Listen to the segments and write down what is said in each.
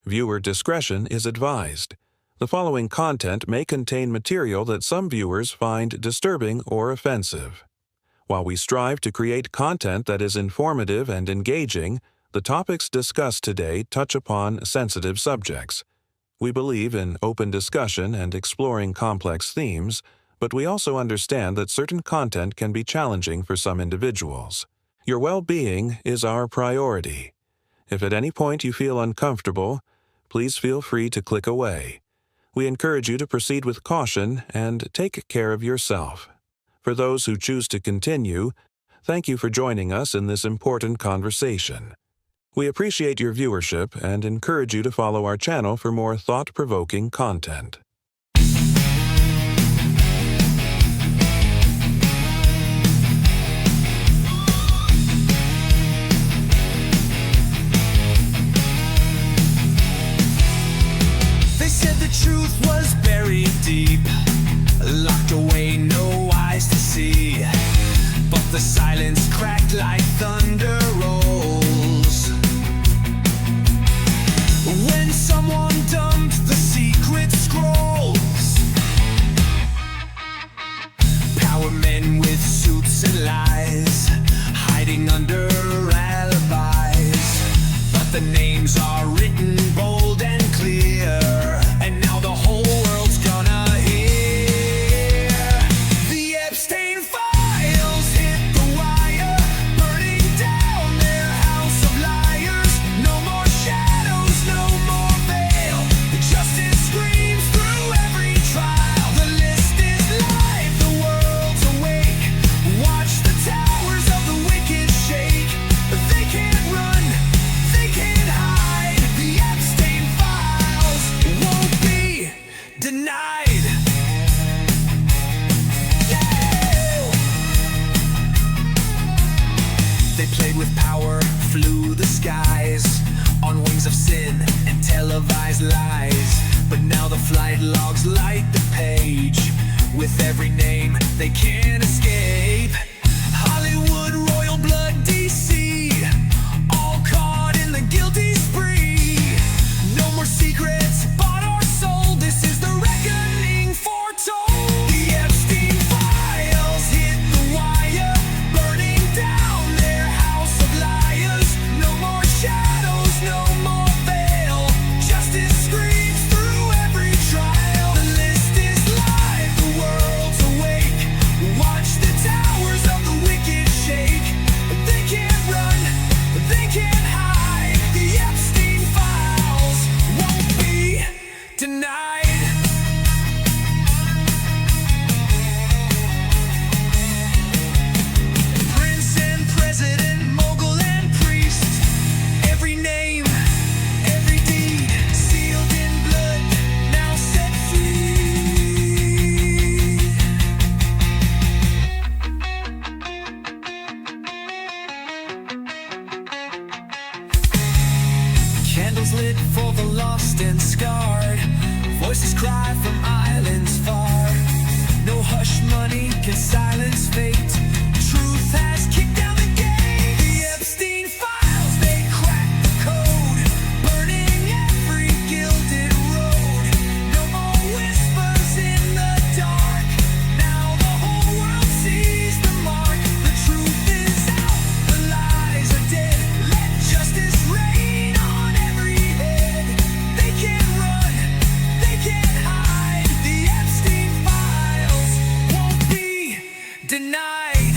Viewer discretion is advised. The following content may contain material that some viewers find disturbing or offensive. While we strive to create content that is informative and engaging, the topics discussed today touch upon sensitive subjects. We believe in open discussion and exploring complex themes, but we also understand that certain content can be challenging for some individuals. Your well-being is our priority. If at any point you feel uncomfortable, please feel free to click away. We encourage you to proceed with caution and take care of yourself. For those who choose to continue, thank you for joining us in this important conversation. We appreciate your viewership and encourage you to follow our channel for more thought-provoking content. They said the truth was buried deep, locked away, no eyes to see. But the silence cracked like thunder rolls when someone dumped the secret scrolls. Power men with suits and lies, hiding under alibis. But the names are written bold and clear, and now the whole world's gonna hear. The Epstein files hit the wire, burning down their house of liars. No more shadows, no more veil. Justice screams through every trial. The list is live, the world's awake. Watch the towers of the wicked shake. They can't run, they can't hide. The Epstein files won't be denied. They played with power, flew the skies on wings of sin and televised lies. But now the flight logs light the page with every name they can't escape. Hollywood, royal blood, DC, all caught in the guilty spree. No more secrets, bought or sold. This is the reckoning foretold. The Epstein files hit the wire, burning down their house of liars. No more shadows, no more veil. Justice screams through every trial. The list is live, the world's awake. Watch the towers of the wicked shake. They can't run, they can't hide. The Epstein files won't be denied. Prince and president, mogul and priest, every name, every deed, sealed in blood, now set free. Candles lit for the lost and scarred, voices cry from islands far. No hush money can silence fate. Truth has kicked down the gate. The Epstein files, they cracked the code, burning every gilded road. No more whispers in the dark. Now the whole world sees the mark. The truth is out, the lies are dead. Let justice reign on every head. They can't run, they can't hide. The Epstein files won't be denied.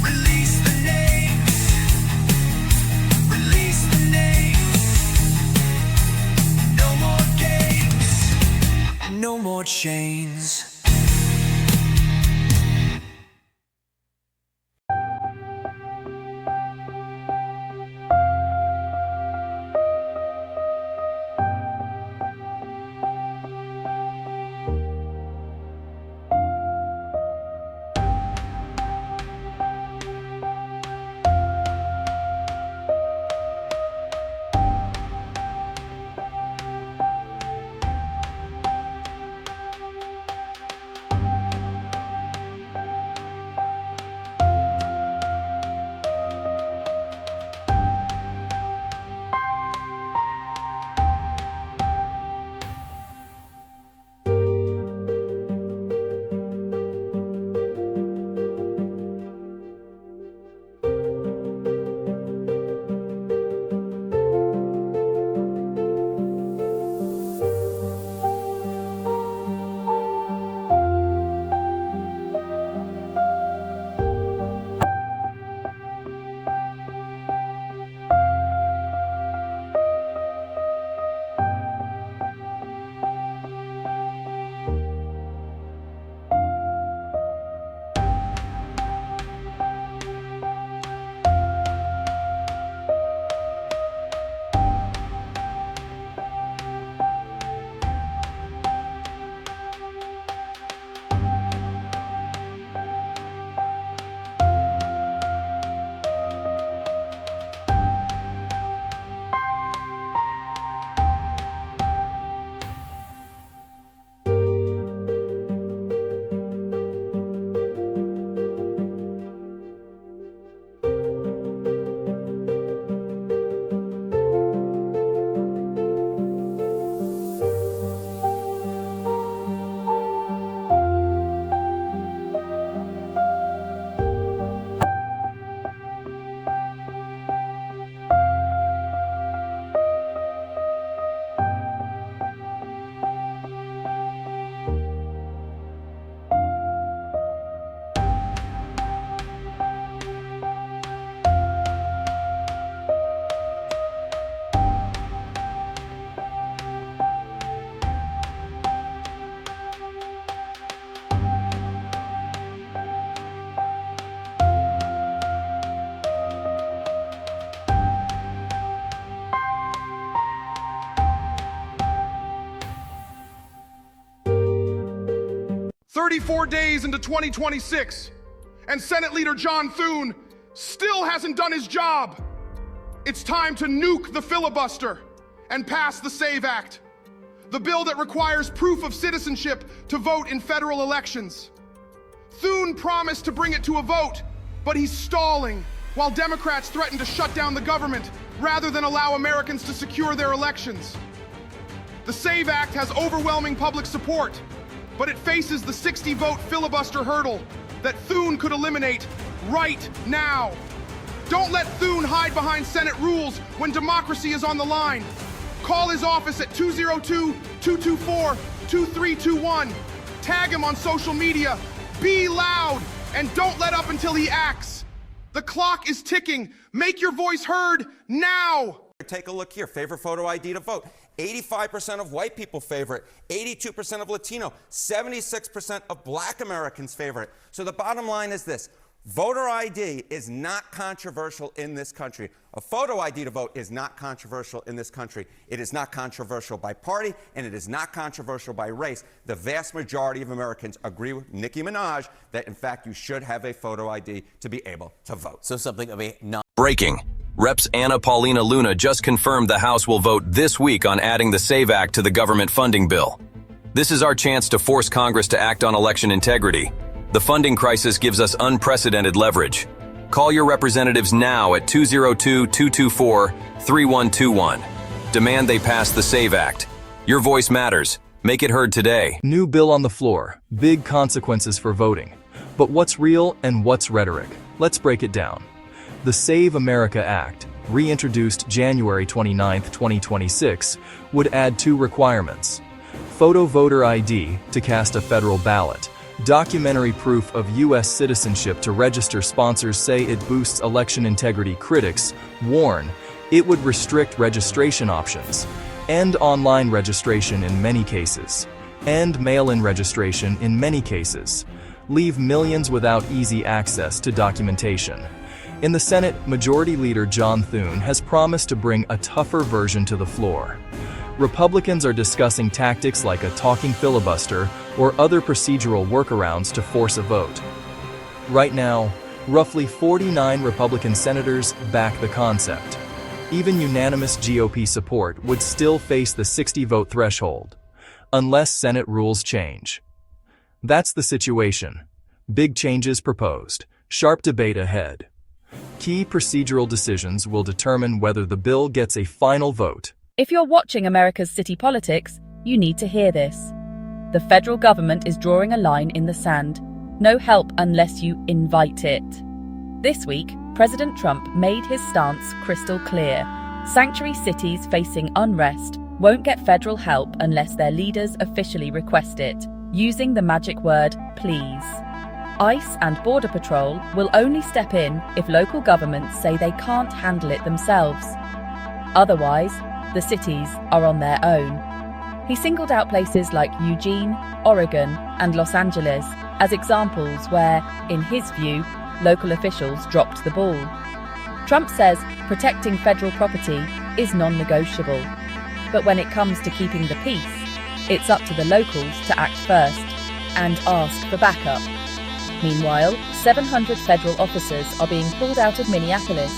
Release the names, release the names. No more games, no more chains. 34 days into 2026, and Senate Leader John Thune still hasn't done his job. It's time to nuke the filibuster and pass the SAVE Act, the bill that requires proof of citizenship to vote in federal elections. Thune promised to bring it to a vote, but he's stalling while Democrats threaten to shut down the government rather than allow Americans to secure their elections. The SAVE Act has overwhelming public support, but it faces the 60-vote filibuster hurdle that Thune could eliminate right now. Don't let Thune hide behind Senate rules when democracy is on the line. Call his office at 202-224-2321. Tag him on social media. Be loud and don't let up until he acts. The clock is ticking. Make your voice heard now. Take a look here. Favorite photo ID to vote. 85% of white people favor it. 82% of Latino. 76% of Black Americans favor it. So the bottom line is this. Voter ID is not controversial in this country. A photo ID to vote is not controversial in this country. It is not controversial by party, and it is not controversial by race. The vast majority of Americans agree with Nicki Minaj that, in fact, you should have a photo ID to be able to vote. So something of a Breaking. Reps Anna Paulina Luna just confirmed the House will vote this week on adding the SAVE Act to the government funding bill. This is our chance to force Congress to act on election integrity. The funding crisis gives us unprecedented leverage. Call your representatives now at 202-224-3121. Demand they pass the SAVE Act. Your voice matters. Make it heard today. New bill on the floor. Big consequences for voting. But what's real and what's rhetoric? Let's break it down. The Save America Act, reintroduced January 29, 2026, would add 2 requirements. Photo voter ID to cast a federal ballot. Documentary proof of U.S. citizenship to register. Sponsors say it boosts election integrity. Critics warn it would restrict registration options, end online registration in many cases, end mail-in registration in many cases, leave millions without easy access to documentation. In the Senate, Majority Leader John Thune has promised to bring a tougher version to the floor. Republicans are discussing tactics like a talking filibuster or other procedural workarounds to force a vote. Right now, roughly 49 Republican senators back the concept. Even unanimous GOP support would still face the 60-vote threshold, unless Senate rules change. That's the situation. Big changes proposed. Sharp debate ahead. Key procedural decisions will determine whether the bill gets a final vote. If you're watching America's city politics, you need to hear this. The federal government is drawing a line in the sand. No help unless you invite it. This week, President Trump made his stance crystal clear. Sanctuary cities facing unrest won't get federal help unless their leaders officially request it, using the magic word, please. ICE and Border Patrol will only step in if local governments say they can't handle it themselves. Otherwise, the cities are on their own. He singled out places like Eugene, Oregon, and Los Angeles as examples where, in his view, local officials dropped the ball. Trump says protecting federal property is non-negotiable. But when it comes to keeping the peace, it's up to the locals to act first and ask for backup. Meanwhile, 700 federal officers are being pulled out of Minneapolis.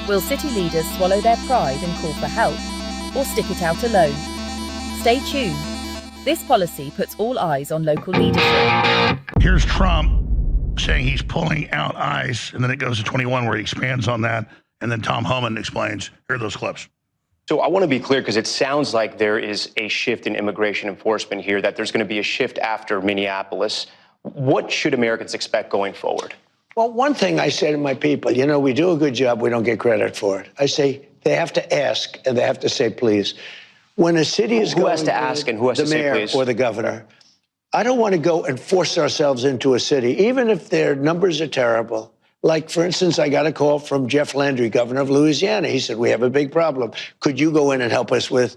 Will city leaders swallow their pride and call for help, or stick it out alone? Stay tuned. This policy puts all eyes on local leadership. Here's Trump saying he's pulling out ICE, and then it goes to 21 where he expands on that, and then Tom Homan explains. Here are those clips. So I want to be clear, because it sounds like there is a shift in immigration enforcement here, that there's going to be a shift after Minneapolis. What should Americans expect going forward? Well, one thing I say to my people, you know, we do a good job, we don't get credit for it. I say they have to ask and they have to say please. When a city is Who has to ask and who has to say please? The mayor or the governor. I don't want to go and force ourselves into a city, even if their numbers are terrible. Like, for instance, I got a call from Jeff Landry, governor of Louisiana. He said, we have a big problem. Could you go in and help us with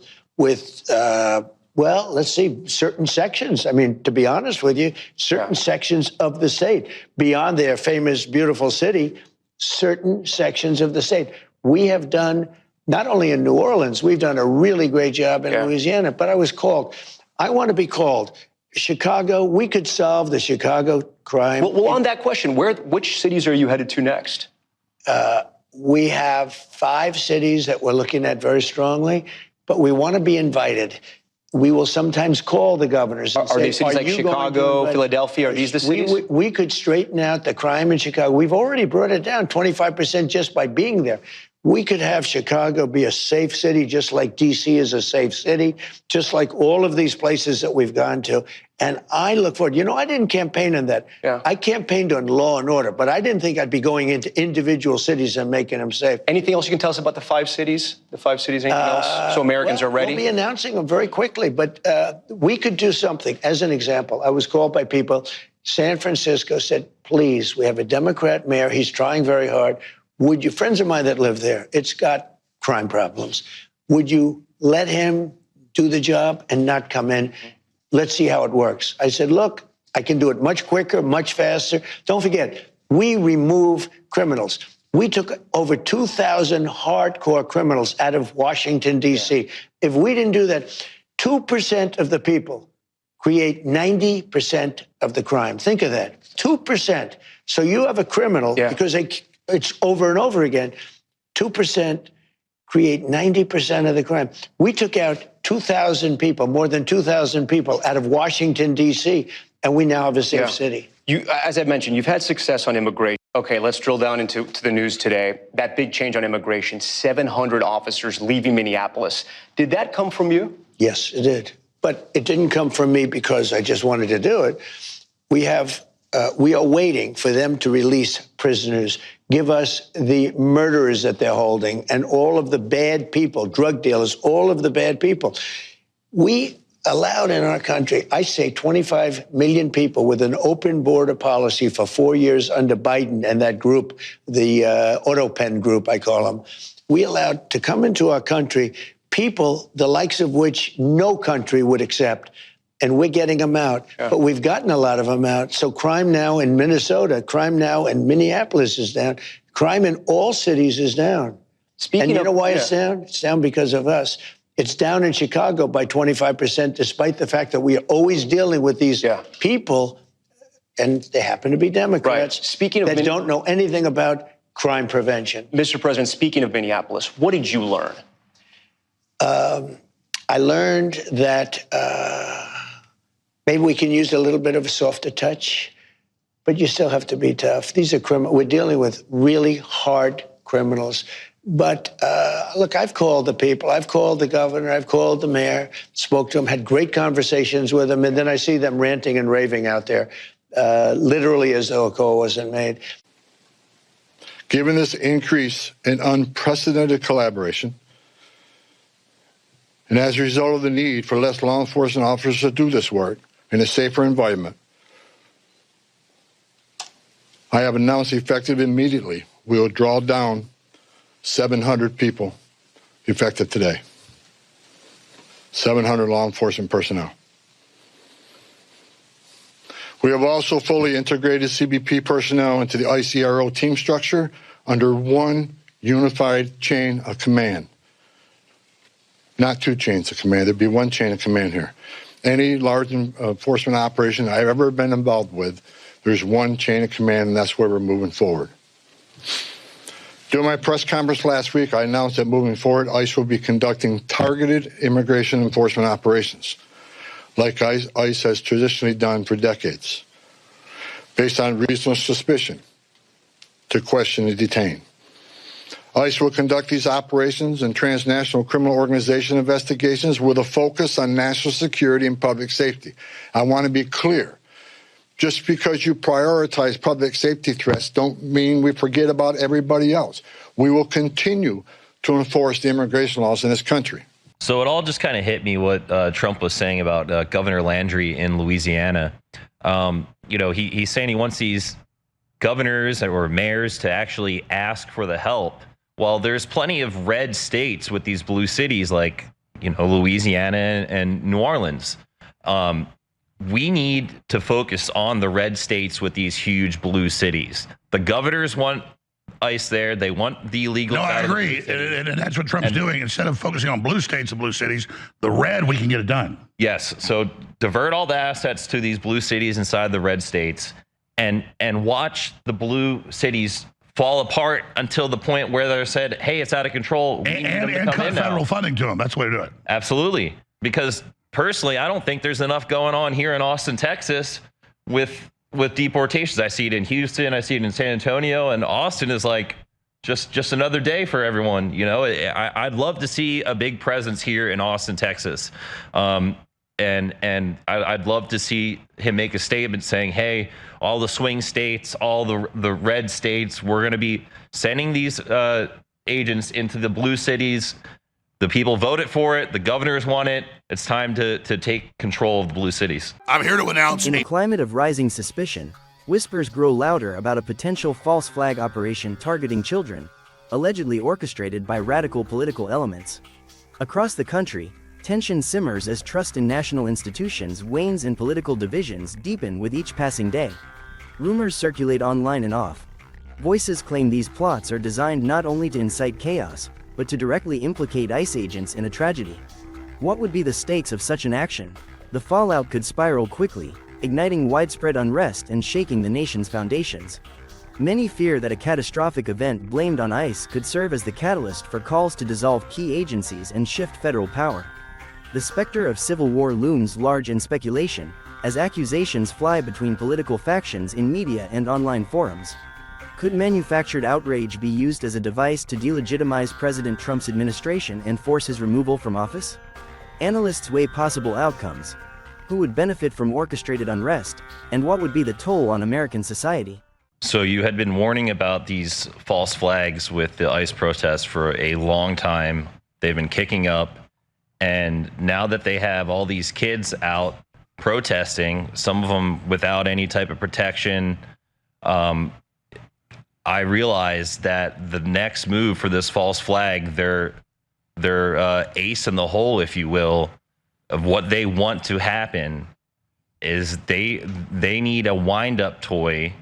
well, let's see, certain sections. I mean, to be honest with you, certain sections of the state, beyond their famous, beautiful city, certain sections of the state. We have done, not only in New Orleans, we've done a really great job in Louisiana, but I was called. I want to be called. Chicago, we could solve the Chicago crime. Well, on that question, which cities are you headed to next? We have 5 cities that we're looking at very strongly, but we want to be invited. We will sometimes call the governors and Are say, these cities like Chicago, Philadelphia? Are these the cities? We could straighten out the crime in Chicago. We've already brought it down 25% just by being there. We could have Chicago be a safe city, just like D.C. is a safe city, just like all of these places that we've gone to. And I look forward. You know, I didn't campaign on that. Yeah. I campaigned on law and order, but I didn't think I'd be going into individual cities and making them safe. Anything else you can tell us about the 5 cities? The 5 cities, anything else? So Americans are ready? We'll be announcing them very quickly, but we could do something. As an example, I was called by people. San Francisco said, please, we have a Democrat mayor. He's trying very hard. Would you, friends of mine that live there, it's got crime problems. Would you let him do the job and not come in? Let's see how it works. I said, look, I can do it much quicker, much faster. Don't forget, we remove criminals. We took over 2,000 hardcore criminals out of Washington, D.C. If we didn't do that, 2% of the people create 90% of the crime. Think of that, 2%. So you have a criminal, because it's over and over again, 2% create 90% of the crime. We took out 2,000 people, more than 2,000 people out of Washington, D.C., and we now have a safe city. As I mentioned, you've had success on immigration. Okay, let's drill down into the news today. That big change on immigration, 700 officers leaving Minneapolis. Did that come from you? Yes, it did. But it didn't come from me because I just wanted to do it. We are waiting for them to release prisoners, give us the murderers that they're holding, and all of the bad people, drug dealers, all of the bad people. We allowed in our country, I say 25 million people with an open border policy for 4 years under Biden and that group, the AutoPen group, I call them. We allowed to come into our country people the likes of which no country would accept. And we're getting them out. But we've gotten a lot of them out. So crime now in Minnesota, crime now in Minneapolis is down. Crime in all cities is down. And you know why it's down? It's down because of us. It's down in Chicago by 25%, despite the fact that we are always dealing with these people, and they happen to be Democrats, Speaking of that don't know anything about crime prevention. Mr. President, speaking of Minneapolis, what did you learn? I learned that maybe we can use a little bit of a softer touch, but you still have to be tough. These are criminals. We're dealing with really hard criminals. But look, I've called the people. I've called the governor. I've called the mayor, spoke to them, had great conversations with them, and then I see them ranting and raving out there, literally as though a call wasn't made. Given this increase in unprecedented collaboration, and as a result of the need for less law enforcement officers to do this work in a safer environment, I have announced effective immediately, we will draw down 700 people effective today. 700 law enforcement personnel. We have also fully integrated CBP personnel into the ICRO team structure under one unified chain of command. Not 2 chains of command. There'd be 1 chain of command here. Any large enforcement operation I've ever been involved with, there's 1 chain of command, and that's where we're moving forward. During my press conference last week, I announced that moving forward, ICE will be conducting targeted immigration enforcement operations, like ICE has traditionally done for decades, based on reasonable suspicion to question and detain. ICE will conduct these operations and transnational criminal organization investigations with a focus on national security and public safety. I want to be clear. Just because you prioritize public safety threats don't mean we forget about everybody else. We will continue to enforce the immigration laws in this country. So it all just kind of hit me what Trump was saying about Governor Landry in Louisiana. You know, he's saying he wants these governors or mayors to actually ask for the help. Well, there's plenty of red states with these blue cities like, you know, Louisiana and New Orleans. We need to focus on the red states with these huge blue cities. The governors want ICE there. They want the illegal. No, I agree. And that's what Trump's doing. Instead of focusing on blue states and blue cities, the red, we can get it done. Yes. So divert all the assets to these blue cities inside the red states and watch the blue cities fall apart until the point where they're said, hey, it's out of control. And cut federal funding to them. That's the way to do it. Absolutely. Because personally, I don't think there's enough going on here in Austin, Texas with deportations. I see it in Houston. I see it in San Antonio. And Austin is like just another day for everyone. You know, I'd love to see a big presence here in Austin, Texas. And I'd love to see him make a statement saying, hey, all the swing states, all the red states, we're going to be sending these agents into the blue cities. The people voted for it. The governors want it. It's time to take control of the blue cities. I'm here to announce. In a climate of rising suspicion, whispers grow louder about a potential false flag operation targeting children, allegedly orchestrated by radical political elements. Across the country, tension simmers as trust in national institutions wanes and political divisions deepen with each passing day. Rumors circulate online and off. Voices claim these plots are designed not only to incite chaos, but to directly implicate ICE agents in a tragedy. What would be the stakes of such an action? The fallout could spiral quickly, igniting widespread unrest and shaking the nation's foundations. Many fear that a catastrophic event blamed on ICE could serve as the catalyst for calls to dissolve key agencies and shift federal power. The specter of civil war looms large in speculation, as accusations fly between political factions in media and online forums. Could manufactured outrage be used as a device to delegitimize President Trump's administration and force his removal from office? Analysts weigh possible outcomes. Who would benefit from orchestrated unrest, and what would be the toll on American society? So you had been warning about these false flags with the ICE protests for a long time. They've been kicking up. And now that they have all these kids out protesting, some of them without any type of protection, I realized that the next move for this false flag, their ace in the hole, if you will, of what they want to happen is they need a wind-up toy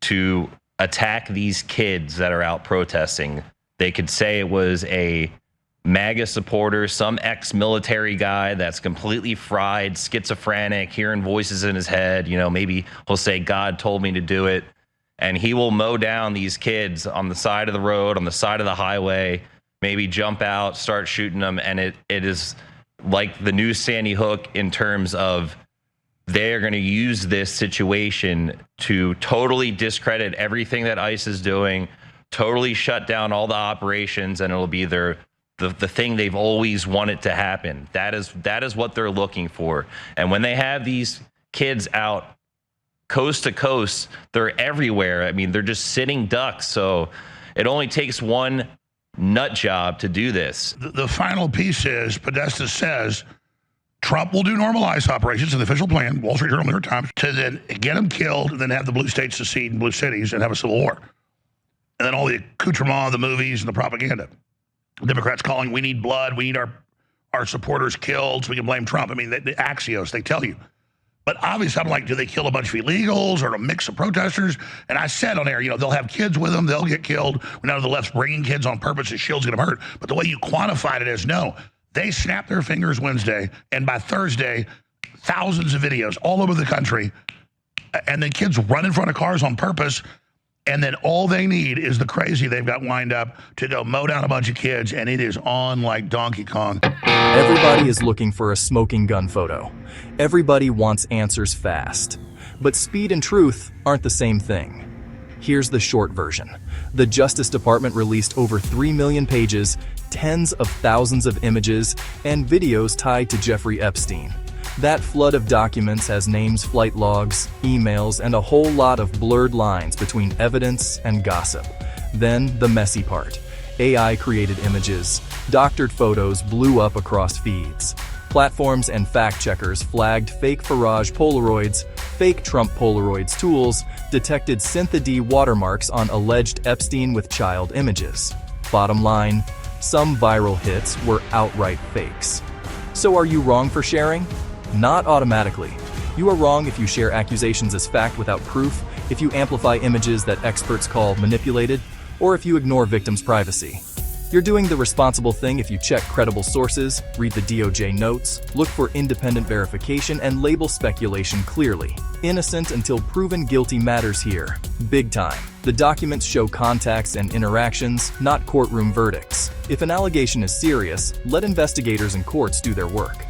to attack these kids that are out protesting. They could say it was a MAGA supporter, some ex-military guy that's completely fried, schizophrenic, hearing voices in his head. You know, maybe he'll say, God told me to do it. And he will mow down these kids on the side of the road, on the side of the highway, maybe jump out, start shooting them. And it is like the new Sandy Hook in terms of they're going to use this situation to totally discredit everything that ICE is doing, totally shut down all the operations, and it'll be the thing they've always wanted to happen. That is what they're looking for. And when they have these kids out coast to coast, they're everywhere. I mean, they're just sitting ducks. So it only takes one nut job to do this. The final piece is, Podesta says, Trump will do normalized operations in the official plan, Wall Street Journal, New York Times, to then get them killed and then have the blue states secede in blue cities and have a civil war. And then all the accoutrement, the movies, and the propaganda. Democrats calling, we need blood, we need our supporters killed so we can blame Trump. I mean, the Axios, they tell you. But obviously, I'm like, do they kill a bunch of illegals or a mix of protesters? And I said on air, you know, they'll have kids with them, they'll get killed. Now the left's bringing kids on purpose, the shield's going to hurt. But the way you quantified it is, no, they snapped their fingers Wednesday, and by Thursday, thousands of videos all over the country, and then kids run in front of cars on purpose. And then all they need is the crazy they've got lined up to go mow down a bunch of kids, and it is on like Donkey Kong. Everybody is looking for a smoking gun photo. Everybody wants answers fast. But speed and truth aren't the same thing. Here's the short version. The Justice Department released over 3 million pages, tens of thousands of images, and videos tied to Jeffrey Epstein. That flood of documents has names, flight logs, emails, and a whole lot of blurred lines between evidence and gossip. Then the messy part. AI-created images, doctored photos blew up across feeds. Platforms and fact-checkers flagged fake Farage Polaroids, fake Trump Polaroids tools, detected Syntha-D watermarks on alleged Epstein with child images. Bottom line, some viral hits were outright fakes. So are you wrong for sharing? Not automatically. You are wrong if you share accusations as fact without proof, if you amplify images that experts call manipulated, or if you ignore victims' privacy. You're doing the responsible thing if you check credible sources, read the DOJ notes, look for independent verification, and label speculation clearly. Innocent until proven guilty matters here. Big time. The documents show contacts and interactions, not courtroom verdicts. If an allegation is serious, let investigators and courts do their work.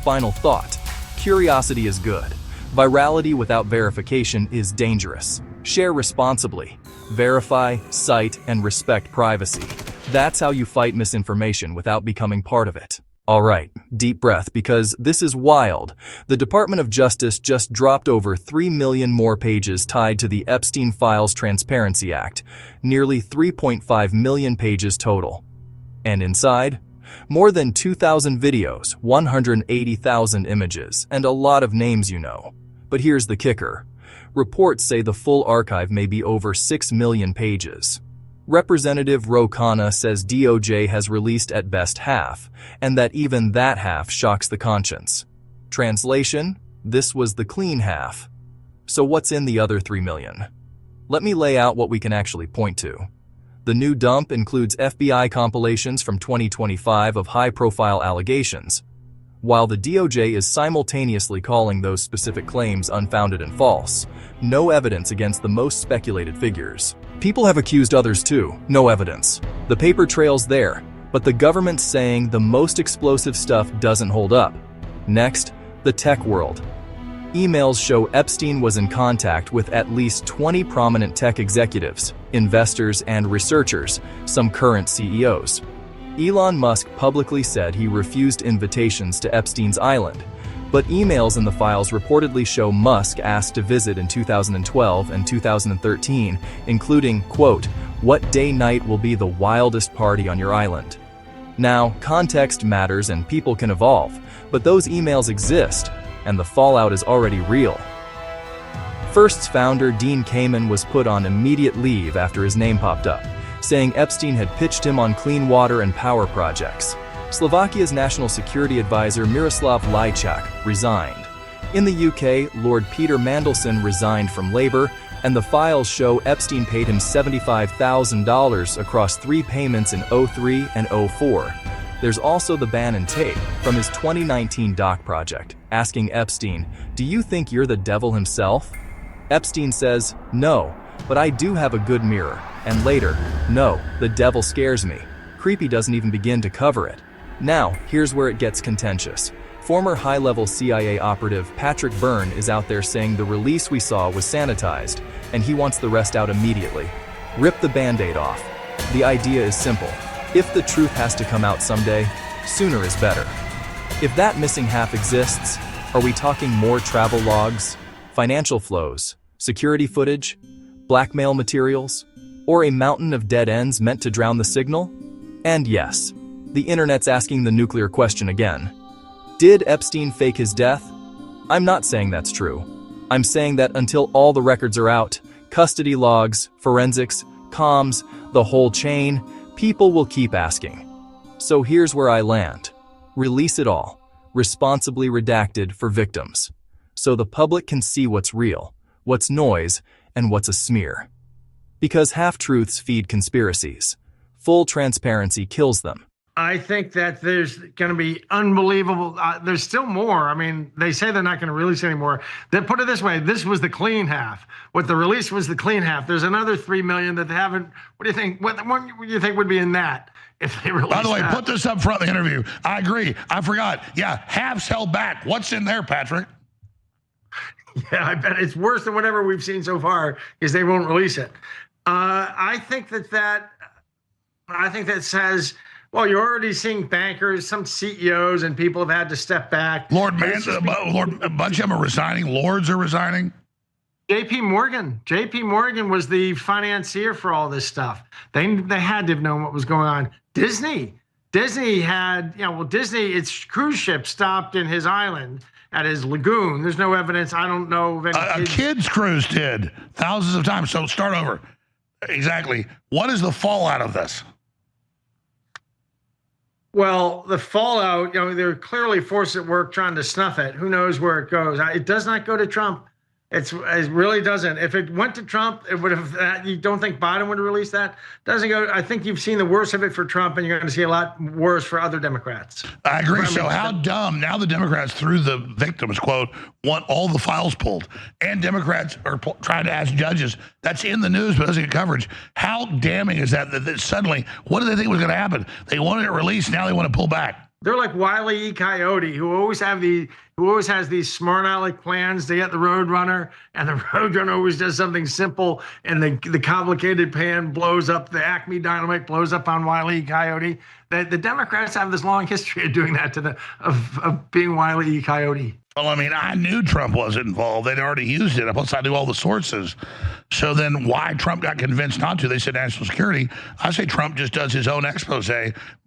Final thought. Curiosity is good. Virality without verification is dangerous. Share responsibly. Verify, cite, and respect privacy. That's how you fight misinformation without becoming part of it. Alright, deep breath, because this is wild. The Department of Justice just dropped over 3 million more pages tied to the Epstein Files Transparency Act, nearly 3.5 million pages total. And inside? More than 2,000 videos, 180,000 images, and a lot of names you know. But here's the kicker. Reports say the full archive may be over 6 million pages. Representative Ro Khanna says DOJ has released at best half, and that even that half shocks the conscience. Translation: this was the clean half. So what's in the other 3 million? Let me lay out what we can actually point to. The new dump includes FBI compilations from 2025 of high-profile allegations, while the DOJ is simultaneously calling those specific claims unfounded and false. No evidence against the most speculated figures. People have accused others too. No evidence. The paper trail's there, but the government's saying the most explosive stuff doesn't hold up. Next, the tech world. Emails show Epstein was in contact with at least 20 prominent tech executives, investors, and researchers, some current CEOs. Elon Musk publicly said he refused invitations to Epstein's island, but emails in the files reportedly show Musk asked to visit in 2012 and 2013, including, quote, "What day-night will be the wildest party on your island?" Now, context matters and people can evolve, but those emails exist, and the fallout is already real. First's founder, Dean Kamen, was put on immediate leave after his name popped up, saying Epstein had pitched him on clean water and power projects. Slovakia's national security advisor Miroslav Lajčák resigned. In the UK, Lord Peter Mandelson resigned from Labour, and the files show Epstein paid him $75,000 across 3 payments in 03 and 04. There's also the Bannon tape from his 2019 doc project, asking Epstein, "Do you think you're the devil himself?" Epstein says, "No, but I do have a good mirror." And later, "No, the devil scares me." Creepy doesn't even begin to cover it. Now, here's where it gets contentious. Former high-level CIA operative Patrick Byrne is out there saying the release we saw was sanitized, and he wants the rest out immediately. Rip the Band-Aid off. The idea is simple. If the truth has to come out someday, sooner is better. If that missing half exists, are we talking more travel logs, financial flows, security footage, blackmail materials, or a mountain of dead ends meant to drown the signal? And yes, the internet's asking the nuclear question again. Did Epstein fake his death? I'm not saying that's true. I'm saying that until all the records are out, custody logs, forensics, comms, the whole chain, people will keep asking. So here's where I land. Release it all, responsibly redacted for victims, so the public can see what's real, what's noise, and what's a smear. Because half-truths feed conspiracies. Full transparency kills them. I think that there's going to be unbelievable. There's still more. I mean, they say they're not going to release anymore. They put it this way: this was the clean half. What the release was the clean half. There's another 3 million that they haven't. What do you think? What do you think would be in that if they release? By the way, that? put this up front in the interview. I agree. I forgot. Yeah, half's held back. What's in there, Patrick? Yeah, I bet it's worse than whatever we've seen so far because they won't release it. I think that says. Well, you're already seeing bankers, some CEOs, and people have had to step back. A bunch of them are resigning. Lords are resigning. JP Morgan was the financier for all this stuff. They had to have known what was going on. Disney had, Disney, its cruise ship stopped in his island at his lagoon. There's no evidence. I don't know of any a kids cruise did thousands of times. So start over. Exactly. What is the fallout of this? Well, the fallout, there are clearly forces at work trying to snuff it. Who knows where it goes? It does not go to Trump. It really doesn't. If it went to Trump, it would have. You don't think Biden would have released that? Doesn't go. I think you've seen the worst of it for Trump, and you're going to see a lot worse for other Democrats. I agree. So how dumb now the Democrats, through the victims, quote, want all the files pulled, and Democrats are trying to ask judges. That's in the news, but doesn't get coverage. How damning is that? That suddenly, what did they think was going to happen? They wanted it released. Now they want to pull back. They're like Wile E. Coyote, who always has these smart aleck plans to get the Roadrunner, and the Roadrunner always does something simple, and the complicated plan blows up. The Acme Dynamite blows up on Wile E. Coyote. The Democrats have this long history of doing that of being Wile E. Coyote. Well, I mean, I knew Trump wasn't involved. They'd already used it. Plus, I knew all the sources. So then why Trump got convinced not to? They said national security. I say Trump just does his own expose,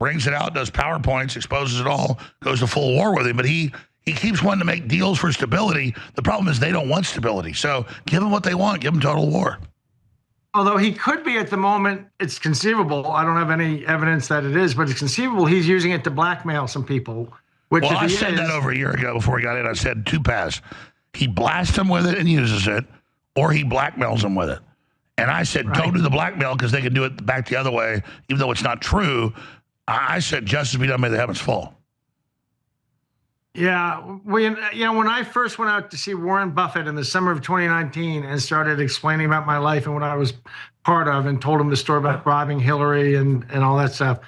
brings it out, does PowerPoints, exposes it all, goes to full war with him. But he keeps wanting to make deals for stability. The problem is they don't want stability. So give them what they want. Give them total war. Although he could be at the moment, it's conceivable. I don't have any evidence that it is, but it's conceivable he's using it to blackmail some people. Well, I said that over a year ago before he got in. I said two paths. He blasts them with it and uses it, or he blackmails them with it. And I said, don't do the blackmail because they can do it back the other way, even though it's not true. I said, justice be done, may the heavens fall. Yeah, when I first went out to see Warren Buffett in the summer of 2019 and started explaining about my life and what I was part of and told him the story about robbing Hillary and all that stuff,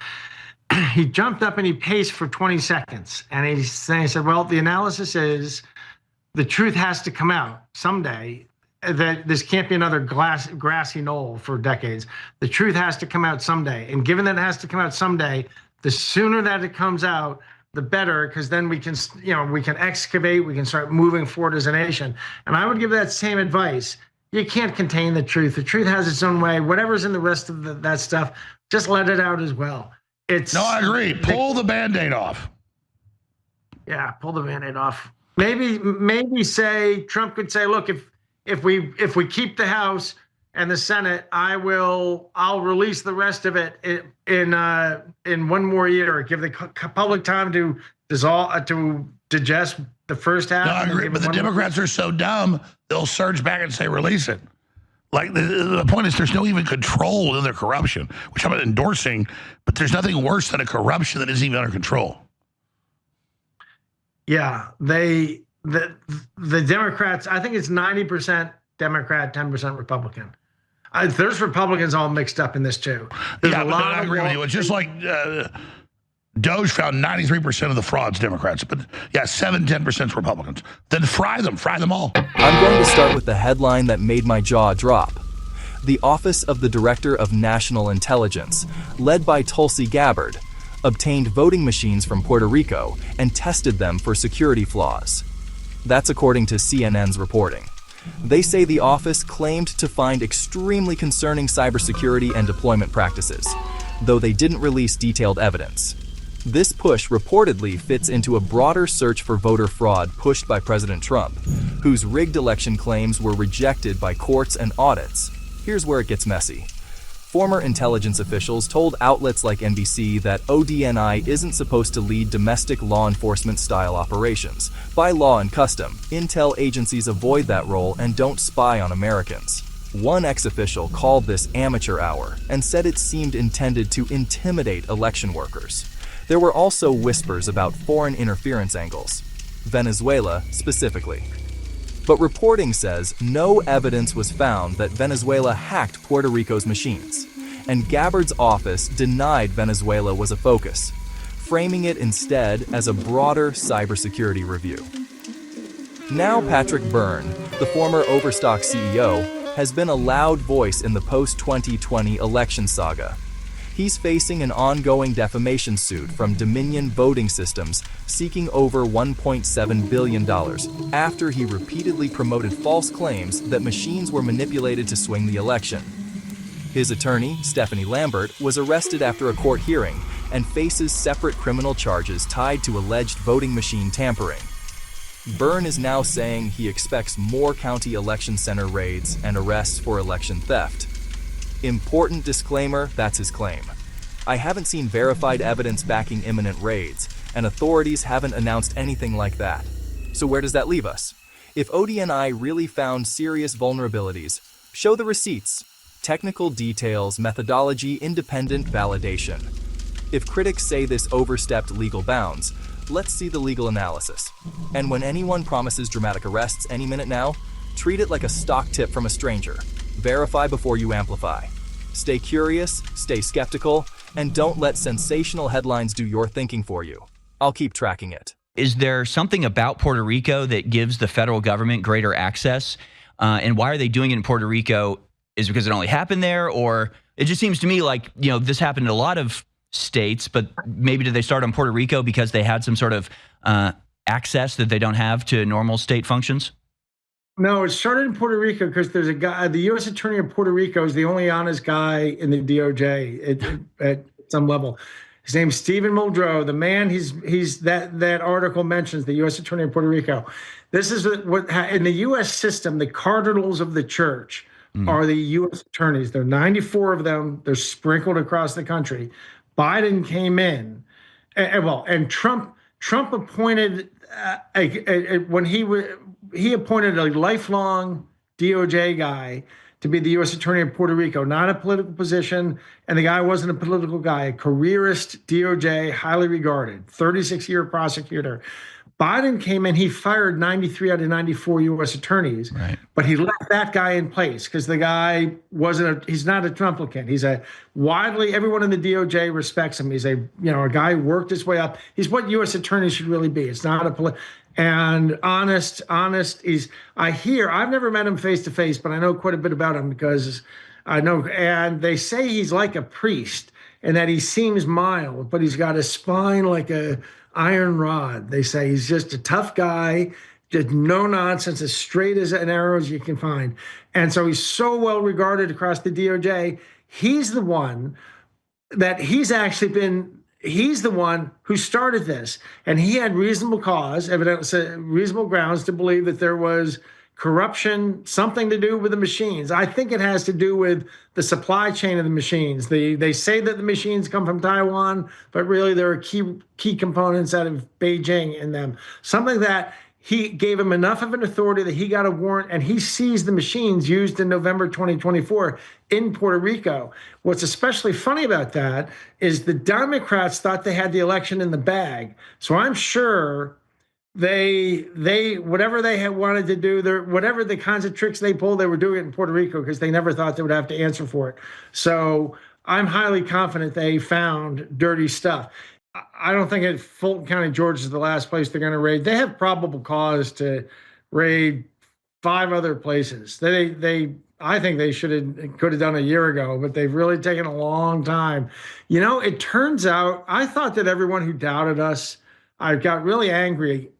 he jumped up and he paced for 20 seconds. And he said, well, the analysis is the truth has to come out someday, that this can't be another grassy knoll for decades. The truth has to come out someday. And given that it has to come out someday, the sooner that it comes out, the better, because then we can excavate, we can start moving forward as a nation. And I would give that same advice. You can't contain the truth. The truth has its own way. Whatever's in the rest of that stuff, just let it out as well. No, I agree. Pull the Band-Aid off. Yeah, pull the Band-Aid off. Maybe say Trump could say, look, if we keep the House and the Senate, I'll release the rest of it in one more year. Give the public time to digest the first half. No, I agree. But the Democrats are so dumb, they'll surge back and say release it. Like the point is, there's no even control within their corruption, which I'm not endorsing, but there's nothing worse than a corruption that isn't even under control. Yeah, the Democrats, I think it's 90% Democrat, 10% Republican. There's Republicans all mixed up in this too. I agree with you. It's just like Doge found 93% of the frauds Democrats, but 10% Republicans. Then fry them all. I'm going to start with the headline that made my jaw drop. The Office of the Director of National Intelligence, led by Tulsi Gabbard, obtained voting machines from Puerto Rico and tested them for security flaws. That's according to CNN's reporting. They say the office claimed to find extremely concerning cybersecurity and deployment practices, though they didn't release detailed evidence. This push reportedly fits into a broader search for voter fraud pushed by President Trump, whose rigged election claims were rejected by courts and audits. Here's where it gets messy. Former intelligence officials told outlets like NBC that ODNI isn't supposed to lead domestic law enforcement-style operations. By law and custom, intel agencies avoid that role and don't spy on Americans. One ex-official called this amateur hour and said it seemed intended to intimidate election workers. There were also whispers about foreign interference angles, Venezuela specifically. But reporting says no evidence was found that Venezuela hacked Puerto Rico's machines, and Gabbard's office denied Venezuela was a focus, framing it instead as a broader cybersecurity review. Now Patrick Byrne, the former Overstock CEO, has been a loud voice in the post-2020 election saga. He's facing an ongoing defamation suit from Dominion Voting Systems seeking over $1.7 billion after he repeatedly promoted false claims that machines were manipulated to swing the election. His attorney, Stephanie Lambert, was arrested after a court hearing and faces separate criminal charges tied to alleged voting machine tampering. Byrne is now saying he expects more county election center raids and arrests for election theft. Important disclaimer, that's his claim. I haven't seen verified evidence backing imminent raids, and authorities haven't announced anything like that. So where does that leave us? If ODNI really found serious vulnerabilities, show the receipts, technical details, methodology, independent validation. If critics say this overstepped legal bounds, let's see the legal analysis. And when anyone promises dramatic arrests any minute now, treat it like a stock tip from a stranger. Verify before you amplify. Stay curious, stay skeptical, and don't let sensational headlines do your thinking for you. I'll keep tracking it. Is there something about Puerto Rico that gives the federal government greater access? And why are they doing it in Puerto Rico? Is it because it only happened there? Or it just seems to me like, this happened in a lot of states, but maybe did they start on Puerto Rico because they had some sort of access that they don't have to normal state functions? No, it started in Puerto Rico because there's a guy, the U.S. Attorney of Puerto Rico is the only honest guy in the DOJ at some level. His name's Stephen Muldrow. The man that article mentions, the U.S. Attorney of Puerto Rico. This is what in the U.S. system, the cardinals of the church are the U.S. attorneys. There are 94 of them. They're sprinkled across the country. Biden came in, and Trump appointed when he appointed a lifelong DOJ guy to be the U.S. Attorney of Puerto Rico, not a political position, and the guy wasn't a political guy, a careerist DOJ, highly regarded, 36-year prosecutor. Biden came in, he fired 93 out of 94 U.S. attorneys, right, but he left that guy in place because the guy he's not a Trumplicant. He's everyone in the DOJ respects him. He's a guy who worked his way up. He's what U.S. attorneys should really be. It's not and honest. I've never met him face to face, but I know quite a bit about him because I know, and they say he's like a priest and that he seems mild, but he's got a spine like a iron rod. They say he's just a tough guy, just no nonsense, as straight as an arrow as you can find. And so he's so well regarded across the DOJ. He's the one who started this. And he had reasonable cause, reasonable grounds to believe that there was corruption, something to do with the machines. I think it has to do with the supply chain of the machines. They say that the machines come from Taiwan, but really there are key components out of Beijing in them. Something that he gave him enough of an authority that he got a warrant and he seized the machines used in November 2024 in Puerto Rico. What's especially funny about that is the Democrats thought they had the election in the bag. So I'm sure they whatever they had wanted to do, whatever the kinds of tricks they pulled, they were doing it in Puerto Rico because they never thought they would have to answer for it. So I'm highly confident they found dirty stuff. I don't think Fulton County, Georgia is the last place they're going to raid. They have probable cause to raid 5 other places. I think they could have done a year ago, but they've really taken a long time. It turns out, I thought that everyone who doubted us, I got really angry.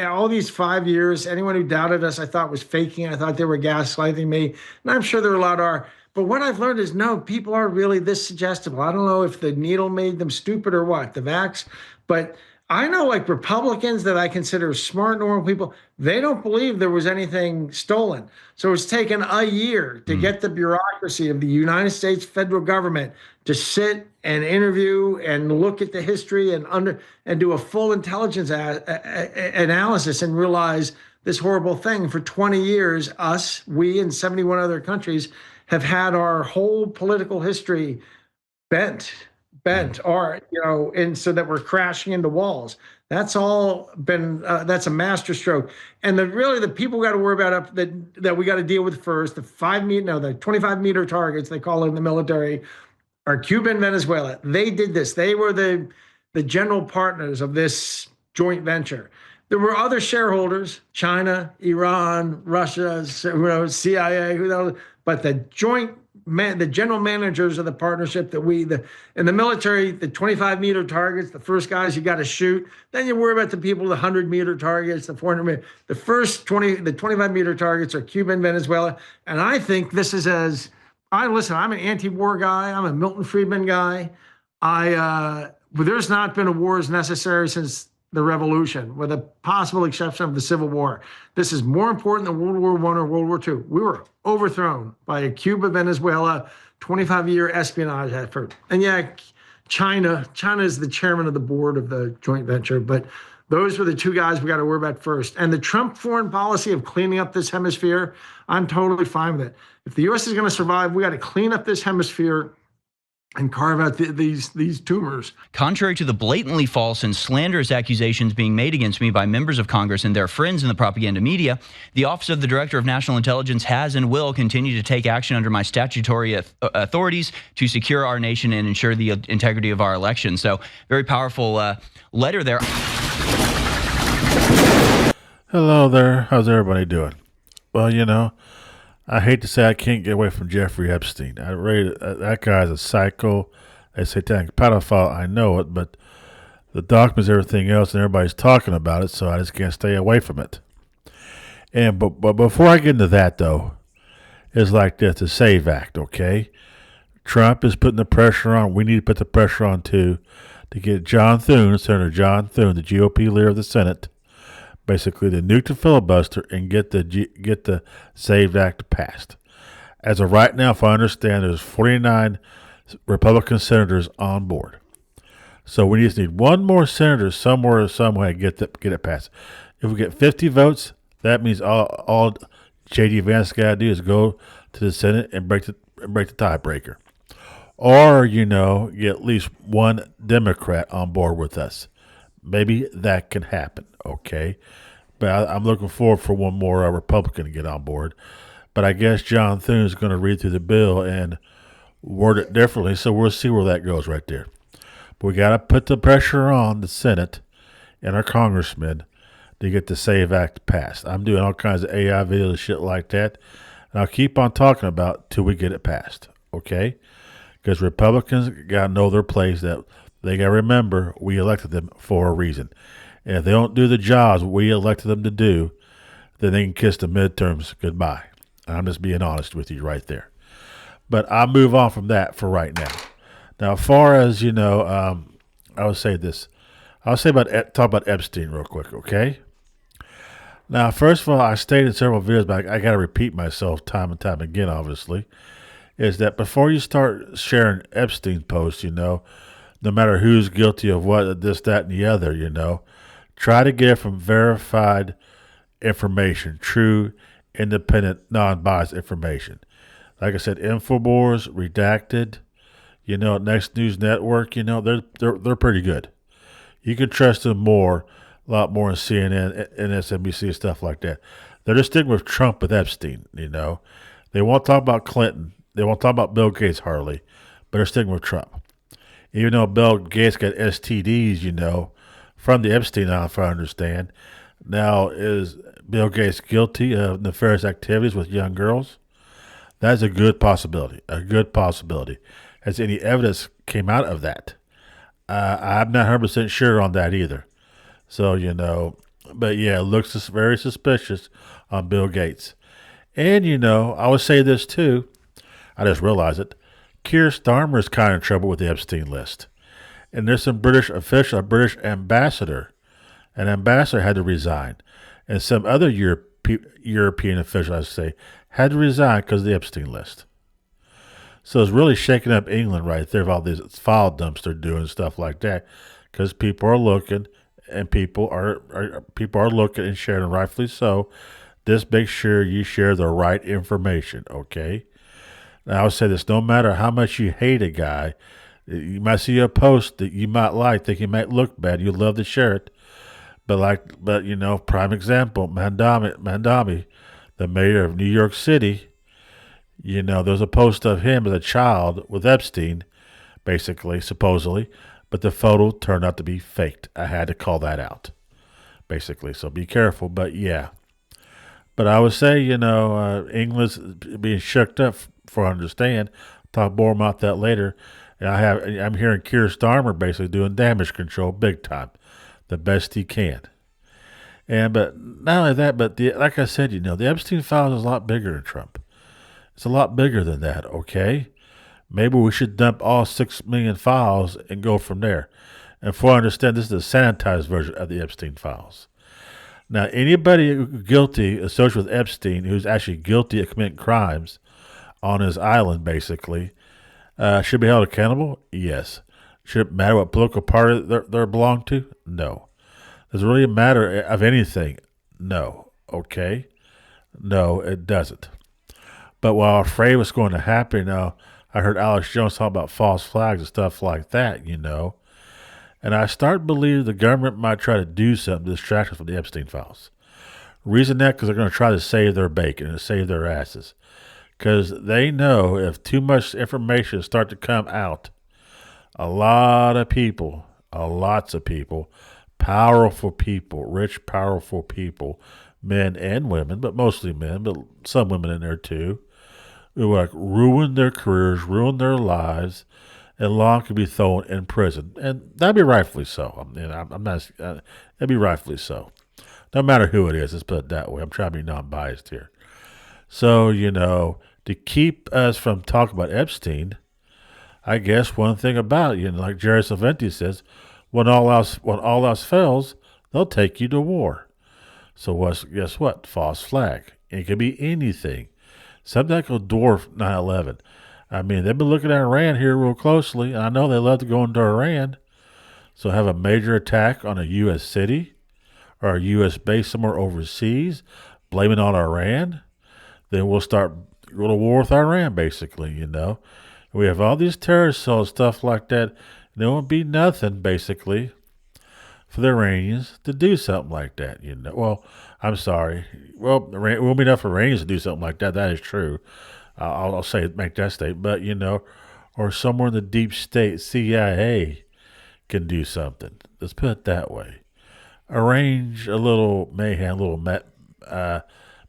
All these 5 years, anyone who doubted us, I thought was faking. I thought they were gaslighting me. And I'm sure there are a lot are. But what I've learned is, no, people are really this suggestible. I don't know if the needle made them stupid or what, the vax. But I know Republicans that I consider smart, normal people, they don't believe there was anything stolen. So it's taken a year to get the bureaucracy of the United States federal government to sit and interview and look at the history and do a full intelligence analysis and realize this horrible thing. For 20 years, we and 71 other countries have had our whole political history bent, and so that we're crashing into walls. That's all been, that's a masterstroke. And the people we got to worry about that we got to deal with first, the 25-meter targets, they call it in the military, are Cuba and Venezuela. They did this. They were the general partners of this joint venture. There were other shareholders, China, Iran, Russia, CIA, who knows, but the general managers of the partnership in the military, the 25-meter targets, the first guys you got to shoot. Then you worry about the people, the 100-meter targets, the 400-meter. The 25-meter targets are Cuba and Venezuela. And I think this is I'm an anti-war guy. I'm a Milton Friedman guy. There's not been a war as necessary since the revolution, with a possible exception of the Civil War. This is more important than World War I or World War II. We were overthrown by a Cuba-Venezuela 25-year espionage effort. And China is the chairman of the board of the joint venture, but Those were the two guys we got to worry about first. And the Trump foreign policy of cleaning up this hemisphere, I'm totally fine with it. If the U.S. is going to survive, we got to clean up this hemisphere and carve out these tumors. Contrary to the blatantly false and slanderous accusations being made against me by members of Congress and their friends in the propaganda media, the Office of the Director of National Intelligence has and will continue to take action under my statutory authorities to secure our nation and ensure the integrity of our election. So, very powerful letter there. Hello there. How's everybody doing? Well, you know, I hate to say I can't get away from Jeffrey Epstein. That guy's a psycho, a satanic pedophile. I know it, but the documents, everything else, and everybody's talking about it, so I just can't stay away from it. And but before I get into that, though, it's like this: the SAVE Act. Okay, Trump is putting the pressure on. We need to put the pressure on too, to get John Thune, Senator John Thune, the GOP leader of the Senate, basically to nuke the filibuster and get the SAVE Act passed. As of right now, if I understand, there's 49 Republican senators on board. So we just need one more senator somewhere or some way to get it passed. If we get 50 votes, that means all J.D. Vance got to do is go to the Senate and break the tiebreaker. Or, you know, get at least one Democrat on board with us. Maybe that can happen, okay? But I'm looking forward for one more Republican to get on board. But I guess John Thune is going to read through the bill and word it differently, so we'll see where that goes right there. But we got to put the pressure on the Senate and our congressmen to get the SAVE Act passed. I'm doing all kinds of AI videos and shit like that, and I'll keep on talking about it till we get it passed, okay? Because Republicans got to know their place, that they got to remember we elected them for a reason. And if they don't do the jobs we elected them to do, then they can kiss the midterms goodbye. I'm just being honest with you right there. But I'll move on from that for right now. Now, as far as, you know, I would say this. I'll talk about Epstein real quick, okay? Now, first of all, I stated in several videos, but I got to repeat myself time and time again, obviously, is that before you start sharing Epstein posts, you know, no matter who's guilty of what, this, that, and the other, you know, try to get it from verified information, true, independent, non-biased information. Like I said, Infowars, Redacted, you know, Next News Network, you know, they're pretty good. You can trust them a lot more than CNN and MSNBC and stuff like that. They're just sticking with Trump with Epstein, you know. They won't talk about Clinton. They won't talk about Bill Gates hardly, but they're sticking with Trump. Even though Bill Gates got STDs, you know, from the Epstein Island, if I understand. Now, is Bill Gates guilty of nefarious activities with young girls? That's a good possibility. Has any evidence came out of that? I'm not 100% sure on that either. So, you know, but yeah, it looks very suspicious on Bill Gates. And, you know, I would say this too. I just realized it. Keir Starmer is kind of in trouble with the Epstein list. And there's some British official, a British ambassador. An ambassador had to resign. And some other European official, I should say, had to resign because of the Epstein list. So it's really shaking up England right there with all these file dumps they're doing and stuff like that. Because people are looking, and people are looking and sharing, and rightfully so. Just make sure you share the right information, okay? Now, I would say this, no matter how much you hate a guy, you might see a post that you might like, think he might look bad, you'd love to share it. But you know, prime example, Mandami, the mayor of New York City, you know, there's a post of him as a child with Epstein, basically, supposedly, but the photo turned out to be faked. I had to call that out, basically, so be careful, but yeah. But I would say, you know, England's being shook up, for I understand. Talk more about that later. And I'm hearing Keir Starmer basically doing damage control big time, the best he can. But not only that, but like I said, you know, the Epstein files is a lot bigger than Trump. It's a lot bigger than that, okay? Maybe we should dump all 6 million files and go from there. And for I understand, this is a sanitized version of the Epstein files. Now, anybody guilty associated with Epstein who's actually guilty of committing crimes on his island, basically, should be held accountable? Yes. Should it matter what political party they belong to? No. Does it really matter of anything? No. Okay? No, it doesn't. But while afraid what's going to happen, I heard Alex Jones talk about false flags and stuff like that, And I start to believe the government might try to do something to distract us from the Epstein files. Reason that because they're going to try to save their bacon and save their asses. Because they know if too much information start to come out, lots of people, powerful people, rich, powerful people, men and women, but mostly men, but some women in there too, who like ruin their careers, ruin their lives, and long could be thrown in prison, and that'd be rightfully so. I'm not. That'd be rightfully so. No matter who it is, let's put it that way. I'm trying to be non-biased here. So to keep us from talking about Epstein, I guess one thing about it, like Jerry Salventi says, when all else fails, they'll take you to war. So guess what? False flag. It could be anything. Something that could dwarf 9/11. I mean, they've been looking at Iran here real closely, and I know they love to go into Iran. So have a major attack on a U.S. city or a U.S. base somewhere overseas, blame it on Iran, then we'll start go to war with Iran, basically, We have all these terrorist cells, stuff like that, and there won't be nothing, basically, for the Iranians to do something like that, Well, I'm sorry. Well, it won't be enough for Iranians to do something like that. That is true. I'll make that statement. But, or somewhere in the deep state, CIA can do something. Let's put it that way. Arrange a little mayhem, a little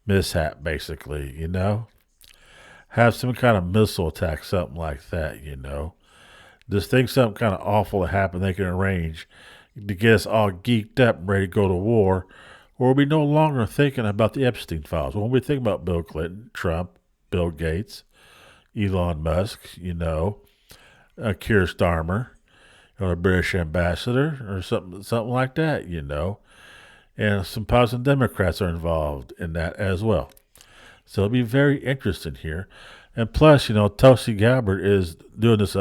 mishap, basically, Have some kind of missile attack, something like that, Just think something kind of awful to happen, they can arrange to get us all geeked up and ready to go to war, or we'll be no longer thinking about the Epstein files. We won't be thinking about Bill Clinton, Trump, Bill Gates, Elon Musk, Keir Starmer, or a British ambassador, or something like that, And some positive Democrats are involved in that as well. So it'll be very interesting here. And plus, Tulsi Gabbard is doing this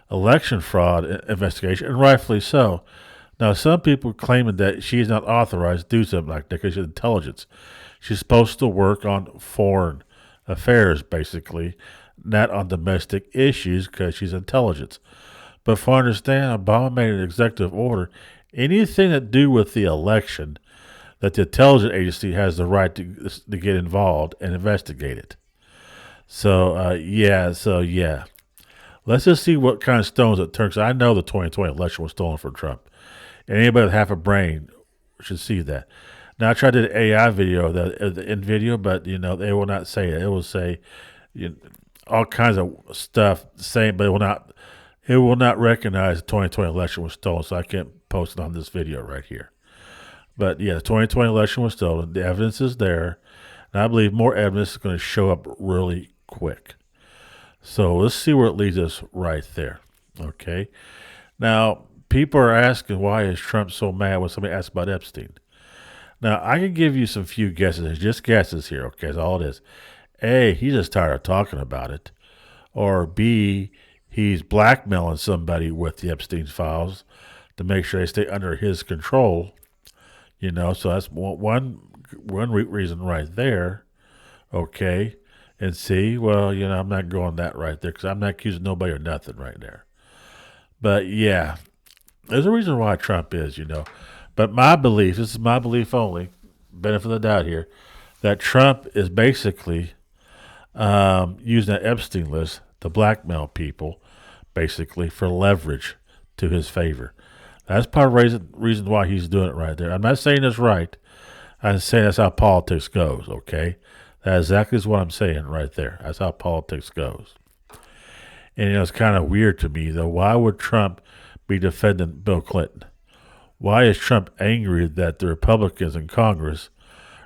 election fraud investigation, and rightfully so. Now, some people claiming that she's not authorized to do something like that because she's intelligence. She's supposed to work on foreign affairs, basically, not on domestic issues because she's intelligence. But if I understand, Obama made an executive order. Anything to do with the election, that the intelligence agency has the right to get involved and investigate it. So, yeah. Let's just see what kind of stones it turns. I know the 2020 election was stolen from Trump. And anybody with half a brain should see that. Now, I tried to do an AI video, the in video, but, they will not say it. It will say all kinds of stuff saying, but it will not recognize the 2020 election was stolen, so I can't post it on this video right here. But, yeah, the 2020 election was stolen. The evidence is there. And I believe more evidence is going to show up really quick. So let's see where it leads us right there, okay? Now, people are asking, why is Trump so mad when somebody asks about Epstein? Now, I can give you some few guesses, just guesses here, okay? That's all it is. A, he's just tired of talking about it. Or B, he's blackmailing somebody with the Epstein files to make sure they stay under his control. So that's one reason right there, okay? And C, well, I'm not going that right there because I'm not accusing nobody of nothing right there. But, yeah, there's a reason why Trump is, But my belief, this is my belief only, benefit of the doubt here, that Trump is basically using that Epstein list to blackmail people, basically, for leverage to his favor. That's part of the reason why he's doing it right there. I'm not saying it's right. I'm saying that's how politics goes, okay? That exactly is what I'm saying right there. That's how politics goes. And, it's kind of weird to me, though. Why would Trump be defending Bill Clinton? Why is Trump angry that the Republicans in Congress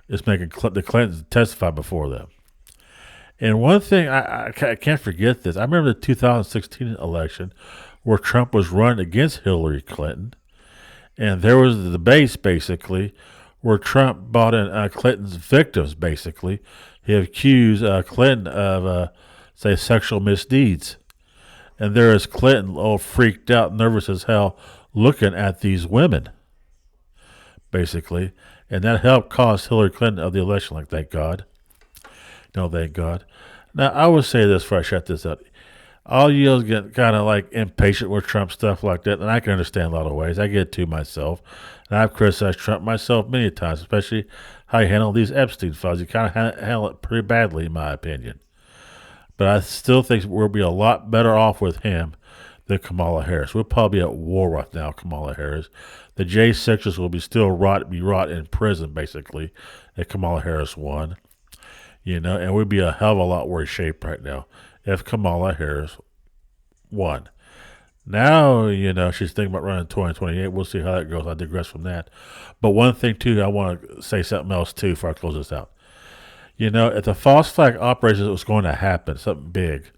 is making the Clintons testify before them? And one thing, I can't forget this. I remember the 2016 election where Trump was running against Hillary Clinton. And there was the debate, basically, where Trump brought in Clinton's victims, basically. He accused Clinton of, say, sexual misdeeds. And there is Clinton all freaked out, nervous as hell, looking at these women. basically. And that helped cost Hillary Clinton of the election, like, thank God. No, thank God. Now, I would say this before I shut this up. All you get kind of like impatient with Trump stuff like that, and I can understand a lot of ways. I get it too myself. And I've criticized Trump myself many times, especially how he handled these Epstein files. He kind of handled it pretty badly, in my opinion. But I still think we'll be a lot better off with him than Kamala Harris. We'll probably be at war right now, Kamala Harris. The J6ers will be still rot in prison, basically, if Kamala Harris won. And we'd be a hell of a lot worse shape right now if Kamala Harris won. Now, she's thinking about running in 2028. We'll see how that goes. I digress from that. But one thing, too, I want to say something else, too, before I close this out. If the false flag operation was going to happen, something big,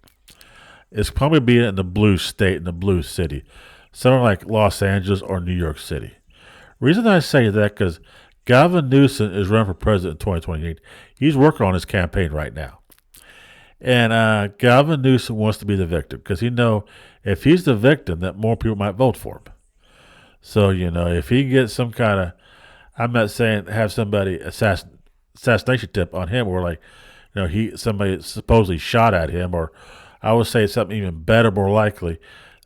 it's probably be in the blue state, in the blue city, somewhere like Los Angeles or New York City. Reason I say that, because Gavin Newsom is running for president in 2028. He's working on his campaign right now. And Gavin Newsom wants to be the victim because he knows if he's the victim, that more people might vote for him. So, if he gets some kind of, I'm not saying have somebody assassination tip on him, or like, somebody supposedly shot at him, or I would say something even better, more likely,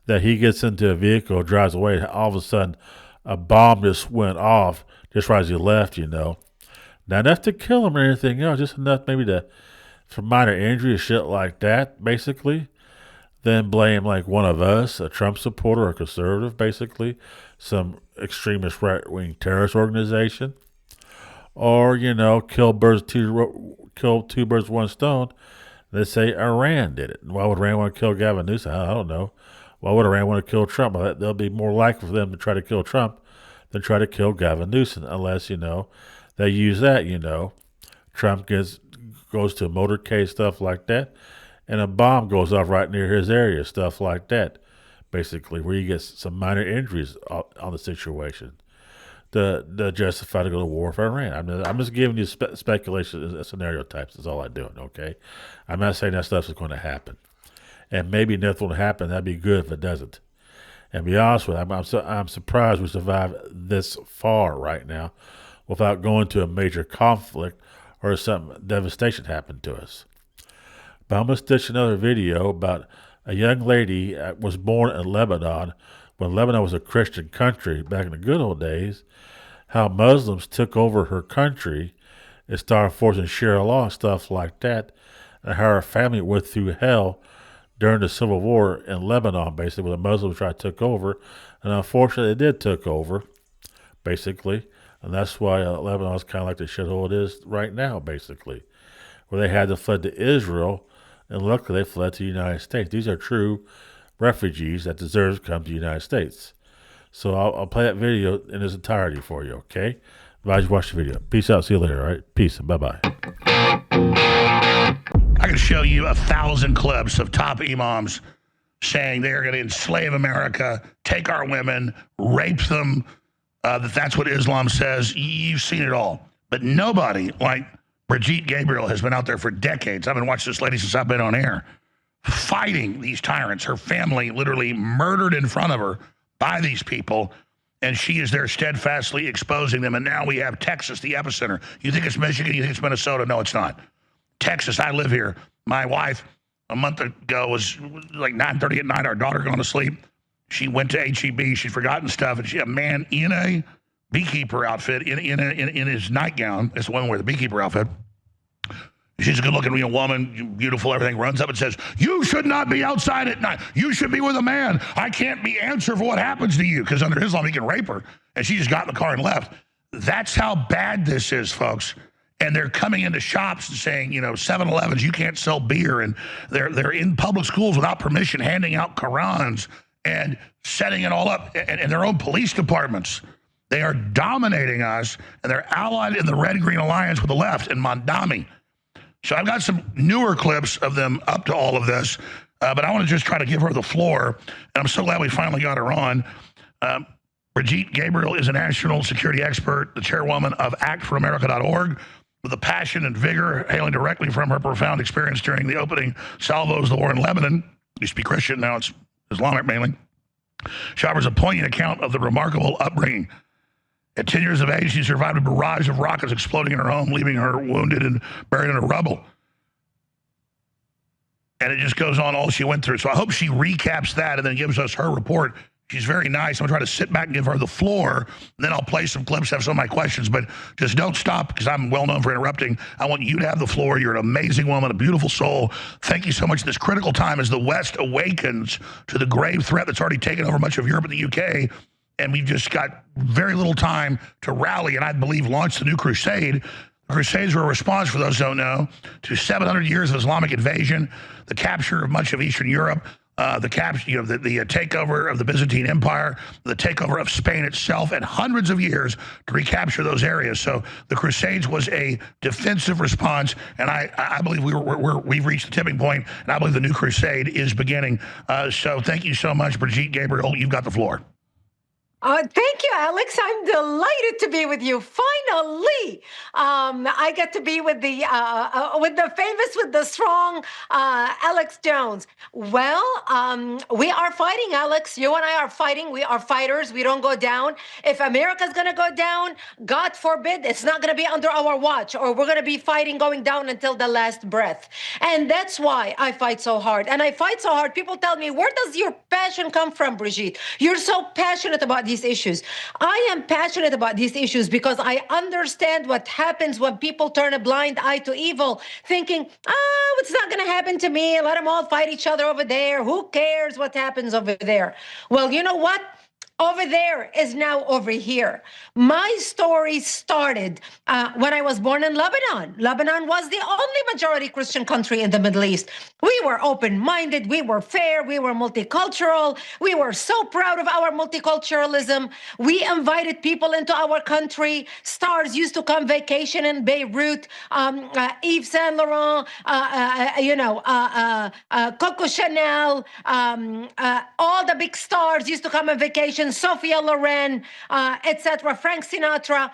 that he gets into a vehicle, drives away, and all of a sudden a bomb just went off just right as he left, Not enough to kill him or anything else, just enough maybe for minor injury or shit like that, basically. Then blame like one of us, a Trump supporter or a conservative, basically, some extremist right-wing terrorist organization. Or, kill two birds with one stone. They say Iran did it. Why would Iran want to kill Gavin Newsom? I don't know. Why would Iran want to kill Trump? Well, they'll be more likely for them to try to kill Trump than try to kill Gavin Newsom, unless, they use that, Trump goes to a motorcade, stuff like that, and a bomb goes off right near his area, stuff like that, basically, where you get some minor injuries on the situation to justify to go to war for Iran. I'm just giving you speculation and scenario types. That's all I'm doing, okay? I'm not saying that stuff is going to happen. And maybe nothing will happen. That'd be good if it doesn't. And to be honest with you, I'm surprised we survived this far right now without going to a major conflict or some devastation happened to us. But I'm going to stitch another video about a young lady was born in Lebanon when Lebanon was a Christian country back in the good old days, how Muslims took over her country and started forcing Sharia law and stuff like that, and how her family went through hell during the Civil War in Lebanon, basically, when the Muslims tried to take over. And unfortunately, they did take over, basically. And that's why Lebanon is kind of like the shithole it is right now, basically, where they had to fled to Israel, and luckily they fled to the United States. These are true refugees that deserve to come to the United States. So I'll play that video in its entirety for you, okay? Advise you watch the video. Peace out. See you later, all right? Peace and bye-bye. I can show you 1,000 clips of top imams saying they're going to enslave America, take our women, rape them, that's what Islam says. You've seen it all. But nobody like Brigitte Gabriel has been out there for decades. I've been watching this lady since I've been on air, fighting these tyrants. Her family literally murdered in front of her by these people, and she is there steadfastly exposing them. And now we have Texas, the epicenter. You think it's Michigan? You think it's Minnesota? No, it's not. Texas, I live here. My wife, a month ago, was like 9:30 at night, our daughter going to sleep. She went to HEB. She'd forgotten stuff, and a man in a beekeeper outfit, in his nightgown, it's the one where the beekeeper outfit. She's a good-looking woman, beautiful, everything, runs up and says, "You should not be outside at night. You should be with a man. I can't be answer for what happens to you," because under Islam, he can rape her. And she just got in the car and left. That's how bad this is, folks. And they're coming into shops and saying, 7-Elevens, you can't sell beer. And they're in public schools without permission, handing out Qurans and setting it all up in their own police departments. They are dominating us, and they're allied in the Red-Green Alliance with the left in Mondami. So I've got some newer clips of them up to all of this, but I want to just try to give her the floor, and I'm so glad we finally got her on. Brigitte Gabriel is a national security expert, the chairwoman of actforamerica.org, with a passion and vigor hailing directly from her profound experience during the opening salvos of the war in Lebanon. Used to be Christian, now it's Islamic mainly. She offers a poignant account of the remarkable upbringing At 10 years of age, she survived a barrage of rockets exploding in her home, leaving her wounded and buried in a rubble. And it just goes on all she went through. So I hope she recaps that and then gives us her report. She's very nice. I'm going to try to sit back and give her the floor. And then I'll play some clips, have some of my questions. But just don't stop because I'm well known for interrupting. I want you to have the floor. You're an amazing woman, a beautiful soul. Thank you so much. This critical time as the West awakens to the grave threat that's already taken over much of Europe and the UK. And we've just got very little time to rally and I believe launch the new crusade. The Crusades were a response, for those who don't know, to 700 years of Islamic invasion, the capture of much of Eastern Europe, the takeover of the Byzantine Empire, the takeover of Spain itself, and hundreds of years to recapture those areas. So the Crusades was a defensive response, and I believe we've reached the tipping point, and I believe the new crusade is beginning. So thank you so much, Brigitte Gabriel. You've got the floor. Thank you, Alex. I'm delighted to be with you. Finally, I get to be with the famous, with the strong Alex Jones. Well, we are fighting, Alex. You and I are fighting. We are fighters. We don't go down. If America's going to go down, God forbid, it's not going to be under our watch, or we're going to be fighting, going down until the last breath. And that's why I fight so hard. And I fight so hard. People tell me, where does your passion come from, Brigitte? You're so passionate about these issues. I am passionate about these issues because I understand what happens when people turn a blind eye to evil, thinking, oh, it's not going to happen to me. Let them all fight each other over there. Who cares what happens over there? Well, you know what? Over there is now over here. My story started when I was born in Lebanon. Lebanon was the only majority Christian country in the Middle East. We were open-minded, we were fair, we were multicultural. We were so proud of our multiculturalism. We invited people into our country. Stars used to come vacation in Beirut. Yves Saint Laurent, Coco Chanel, all the big stars used to come on vacation. Sophia Loren, etc., Frank Sinatra.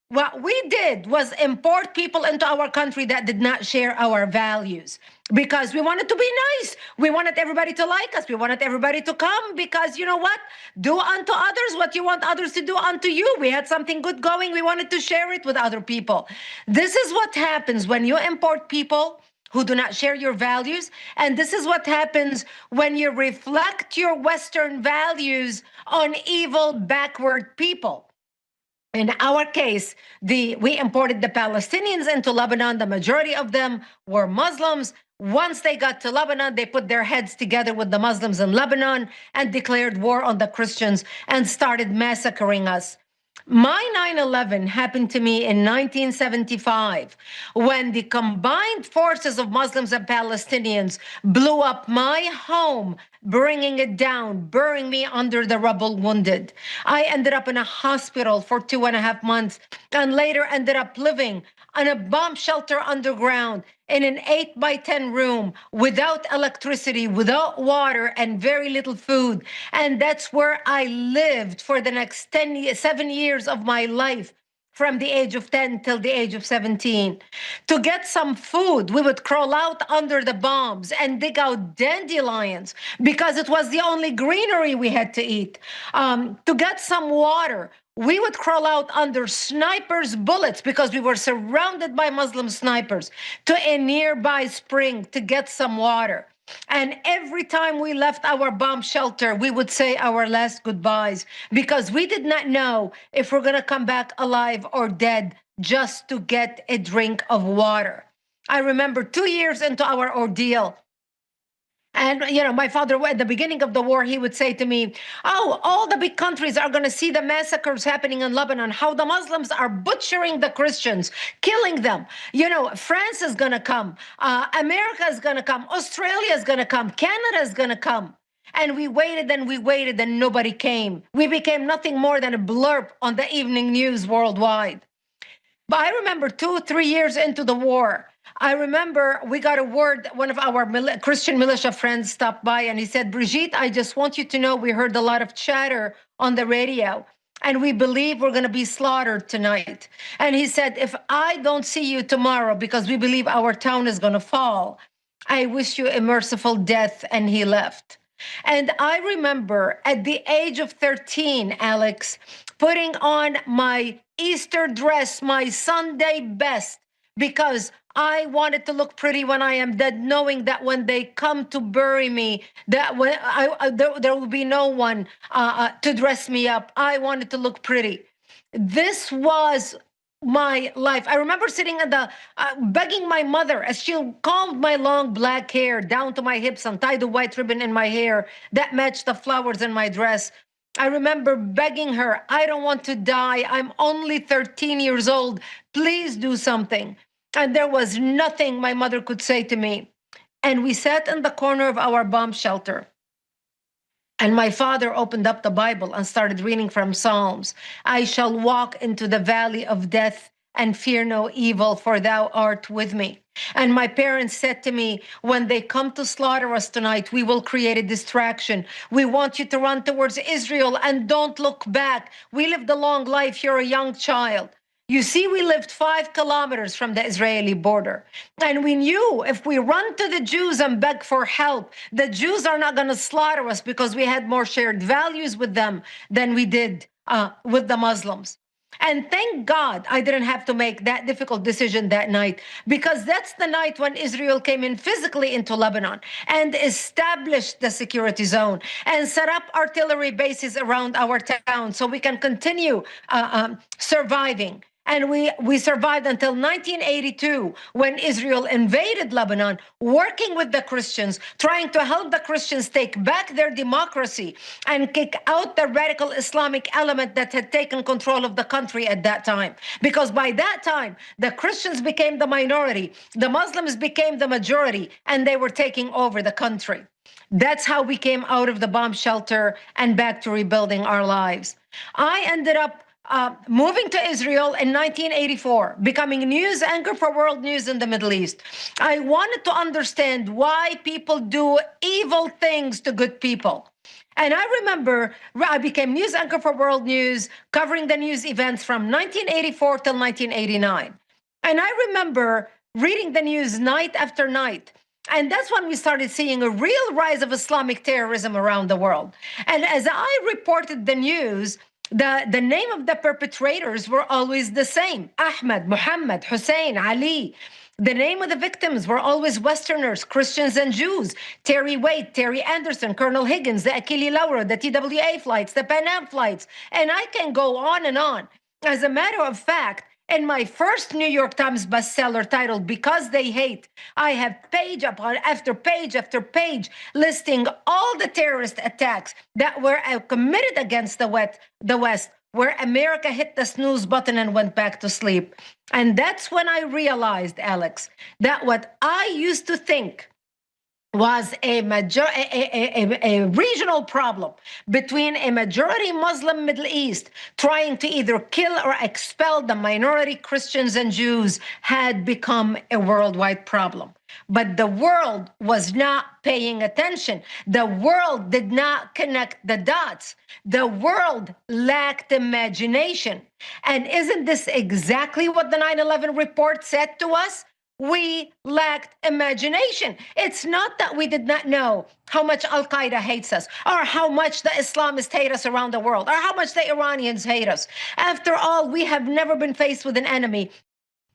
What we did was import people into our country that did not share our values because we wanted to be nice. We wanted everybody to like us. We wanted everybody to come because, you know what? Do unto others what you want others to do unto you. We had something good going. We wanted to share it with other people. This is what happens when you import people who do not share your values. And this is what happens when you reflect your Western values on evil, backward people. In our case, we imported the Palestinians into Lebanon. The majority of them were Muslims. Once they got to Lebanon, they put their heads together with the Muslims in Lebanon and declared war on the Christians and started massacring us. My 9/11 happened to me in 1975 when the combined forces of Muslims and Palestinians blew up my home, bringing it down, burying me under the rubble wounded. I ended up in a hospital for 2.5 months and later ended up living in a bomb shelter underground in an 8x10 room without electricity, without water, and very little food. And that's where I lived for the next 7 years of my life, from the age of 10 till the age of 17. To get some food, we would crawl out under the bombs and dig out dandelions because it was the only greenery we had to eat. To get some water, we would crawl out under snipers' bullets because we were surrounded by Muslim snipers to a nearby spring to get some water. And every time we left our bomb shelter, we would say our last goodbyes because we did not know if we're going to come back alive or dead just to get a drink of water. I remember 2 years into our ordeal, and, my father, at the beginning of the war, he would say to me, oh, all the big countries are going to see the massacres happening in Lebanon, how the Muslims are butchering the Christians, killing them. France is going to come. America is going to come. Australia is going to come. Canada is going to come. And we waited and nobody came. We became nothing more than a blurb on the evening news worldwide. But I remember 2-3 years into the war, I remember we got a word, one of our Christian militia friends stopped by and he said, Brigitte, I just want you to know we heard a lot of chatter on the radio and we believe we're going to be slaughtered tonight. And he said, if I don't see you tomorrow because we believe our town is going to fall, I wish you a merciful death. And he left. And I remember at the age of 13, Alex, putting on my Easter dress, my Sunday best, because I wanted to look pretty when I am dead, knowing that when they come to bury me, that when there will be no one to dress me up. I wanted to look pretty. This was my life. I remember sitting at the begging my mother as she combed my long black hair down to my hips and tied a white ribbon in my hair that matched the flowers in my dress. I remember begging her, I don't want to die. I'm only 13 years old. Please do something. And there was nothing my mother could say to me. And we sat in the corner of our bomb shelter. And my father opened up the Bible and started reading from Psalms. I shall walk into the valley of death and fear no evil, for thou art with me. And my parents said to me, when they come to slaughter us tonight, we will create a distraction. We want you to run towards Israel and don't look back. We lived a long life. You're a young child. You see, we lived 5 kilometers from the Israeli border. And we knew if we run to the Jews and beg for help, the Jews are not going to slaughter us because we had more shared values with them than we did with the Muslims. And thank God I didn't have to make that difficult decision that night, because that's the night when Israel came in physically into Lebanon and established the security zone and set up artillery bases around our town so we can continue surviving. And we survived until 1982, when Israel invaded Lebanon, working with the Christians, trying to help the Christians take back their democracy and kick out the radical Islamic element that had taken control of the country at that time. Because by that time, the Christians became the minority, the Muslims became the majority, and they were taking over the country. That's how we came out of the bomb shelter and back to rebuilding our lives. I ended up moving to Israel in 1984, becoming news anchor for World News in the Middle East. I wanted to understand why people do evil things to good people. And I remember I became news anchor for World News, covering the news events from 1984 till 1989. And I remember reading the news night after night. And that's when we started seeing a real rise of Islamic terrorism around the world. And as I reported the news, the name of the perpetrators were always the same: Ahmed, Muhammad, Hussein, Ali. The name of the victims were always Westerners, Christians and Jews: Terry Waite, Terry Anderson, Colonel Higgins, the Achille Lauro, the TWA flights, the Pan Am flights. And I can go on and on. As a matter of fact, in my first New York Times bestseller titled Because They Hate, I have page after page after page listing all the terrorist attacks that were committed against the West, where America hit the snooze button and went back to sleep. And that's when I realized, Alex, that what I used to think was a regional problem between a majority Muslim Middle East trying to either kill or expel the minority Christians and Jews had become a worldwide problem. But the world was not paying attention. The world did not connect the dots. The world lacked imagination. And isn't this exactly what the 9/11 report said to us? We lacked imagination. It's not that we did not know how much Al-Qaeda hates us, or how much the Islamists hate us around the world, or how much the Iranians hate us. After all, we have never been faced with an enemy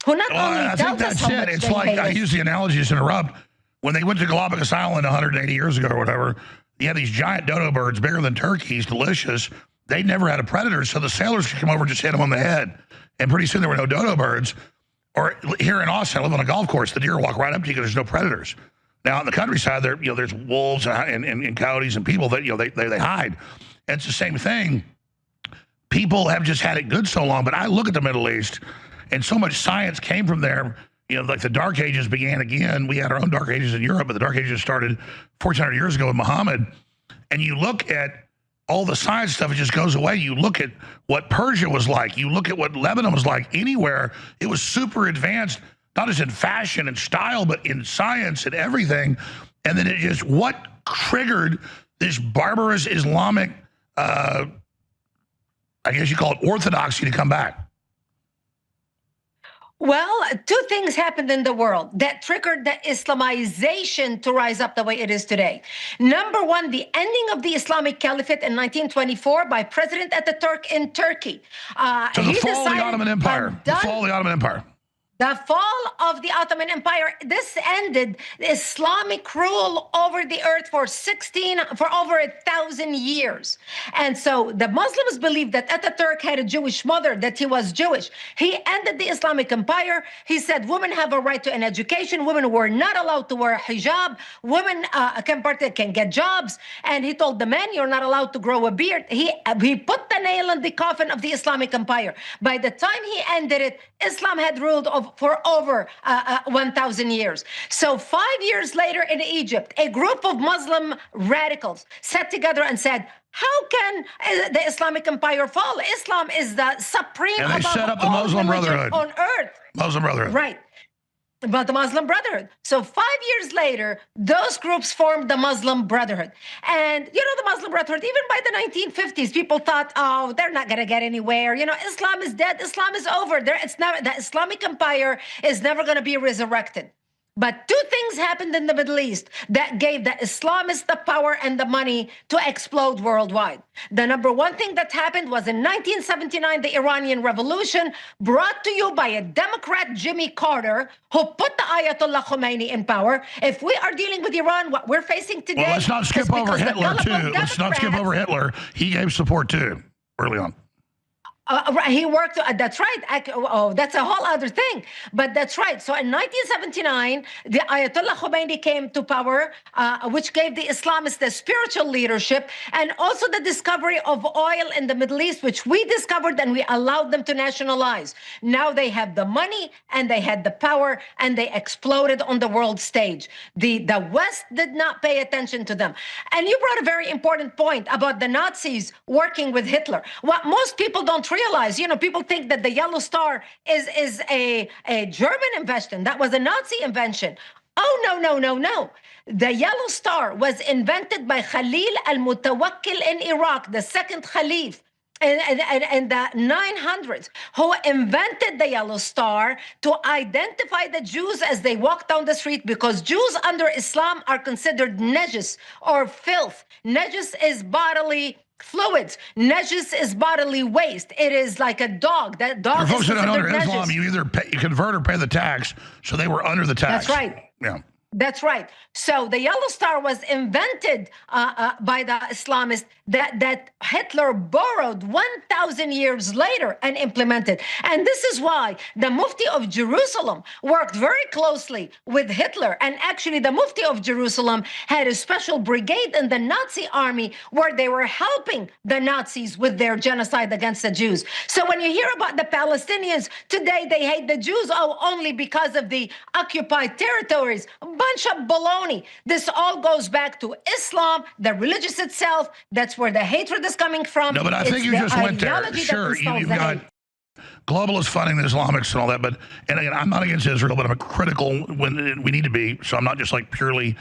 who not only tells us how much It's they like, hate I us. use the analogy to interrupt. When they went to Galapagos Island 180 years ago or whatever, you had these giant dodo birds, bigger than turkeys, delicious. They never had a predator, so the sailors could come over and just hit them on the head. And pretty soon there were no dodo birds. Or here in Austin, I live on a golf course. The deer walk right up to you because there's no predators. Now in the countryside, there there's wolves and coyotes and people that they hide. And it's the same thing. People have just had it good so long. But I look at the Middle East, and so much science came from there. Like the Dark Ages began again. We had our own Dark Ages in Europe, but the Dark Ages started 1,400 years ago with Muhammad. And you look at all the science stuff, it just goes away. You look at what Persia was like. You look at what Lebanon was like. Anywhere, it was super advanced, not just in fashion and style, but in science and everything. And then it just, what triggered this barbarous Islamic, I guess you call it orthodoxy, to come back? Well, two things happened in the world that triggered the Islamization to rise up the way it is today. Number one, the ending of the Islamic Caliphate in 1924 by President Ataturk in Turkey. So the fall of the Ottoman Empire. The fall of the Ottoman Empire. The fall of the Ottoman Empire, this ended Islamic rule over the earth for over 1,000 years. And so the Muslims believed that Ataturk had a Jewish mother, that he was Jewish. He ended the Islamic Empire. He said women have a right to an education. Women were not allowed to wear hijab. Women can get jobs. And he told the men, you're not allowed to grow a beard. He put the nail in the coffin of the Islamic Empire. By the time he ended it, Islam had ruled for over 1,000 years. So 5 years later in Egypt, a group of Muslim radicals sat together and said, how can the Islamic Empire fall? Islam is the supreme and they set up the Muslim Brotherhood on earth. Muslim Brotherhood. Right. About the Muslim Brotherhood. So 5 years later, those groups formed the Muslim Brotherhood. And, the Muslim Brotherhood, even by the 1950s, people thought, oh, they're not going to get anywhere. Islam is dead. Islam is over. The Islamic Empire is never going to be resurrected. But two things happened in the Middle East that gave the Islamists the power and the money to explode worldwide. The number one thing that happened was in 1979, the Iranian Revolution, brought to you by a Democrat, Jimmy Carter, who put the Ayatollah Khomeini in power. If we are dealing with Iran, what we're facing today... Well, let's not skip over Hitler, too. Let's not skip over Hitler. He gave support, too, early on. He worked, that's right. That's a whole other thing. But that's right. So in 1979, the Ayatollah Khomeini came to power, which gave the Islamists the spiritual leadership and also the discovery of oil in the Middle East, which we discovered and we allowed them to nationalize. Now they have the money and they had the power and they exploded on the world stage. The West did not pay attention to them. And you brought a very important point about the Nazis working with Hitler. What most people don't realize, people think that the Yellow Star is a German invention. That was a Nazi invention. Oh, no. The Yellow Star was invented by Khalil al-Mutawakkil in Iraq, the second Khalif in the 900s, who invented the Yellow Star to identify the Jews as they walk down the street, because Jews under Islam are considered najis or filth. Najis is bodily fluids. Najis is bodily waste. It is like a dog. That dog For folks is that don't know, considered under najis. Islam, you either you convert or pay the tax, so they were under the tax. That's right. Yeah. That's right. So the Yellow Star was invented by the Islamists that Hitler borrowed 1,000 years later and implemented. And this is why the Mufti of Jerusalem worked very closely with Hitler. And actually, the Mufti of Jerusalem had a special brigade in the Nazi army where they were helping the Nazis with their genocide against the Jews. So when you hear about the Palestinians, today they hate the Jews, only because of the occupied territories. Bunch of baloney. This all goes back to Islam, the religious itself. That's where the hatred is coming from. No, but I think you just went there. Sure, you've got globalists funding the Islamics and all that. And again, I'm not against Israel, but I'm critical when we need to be. So I'm not just like purely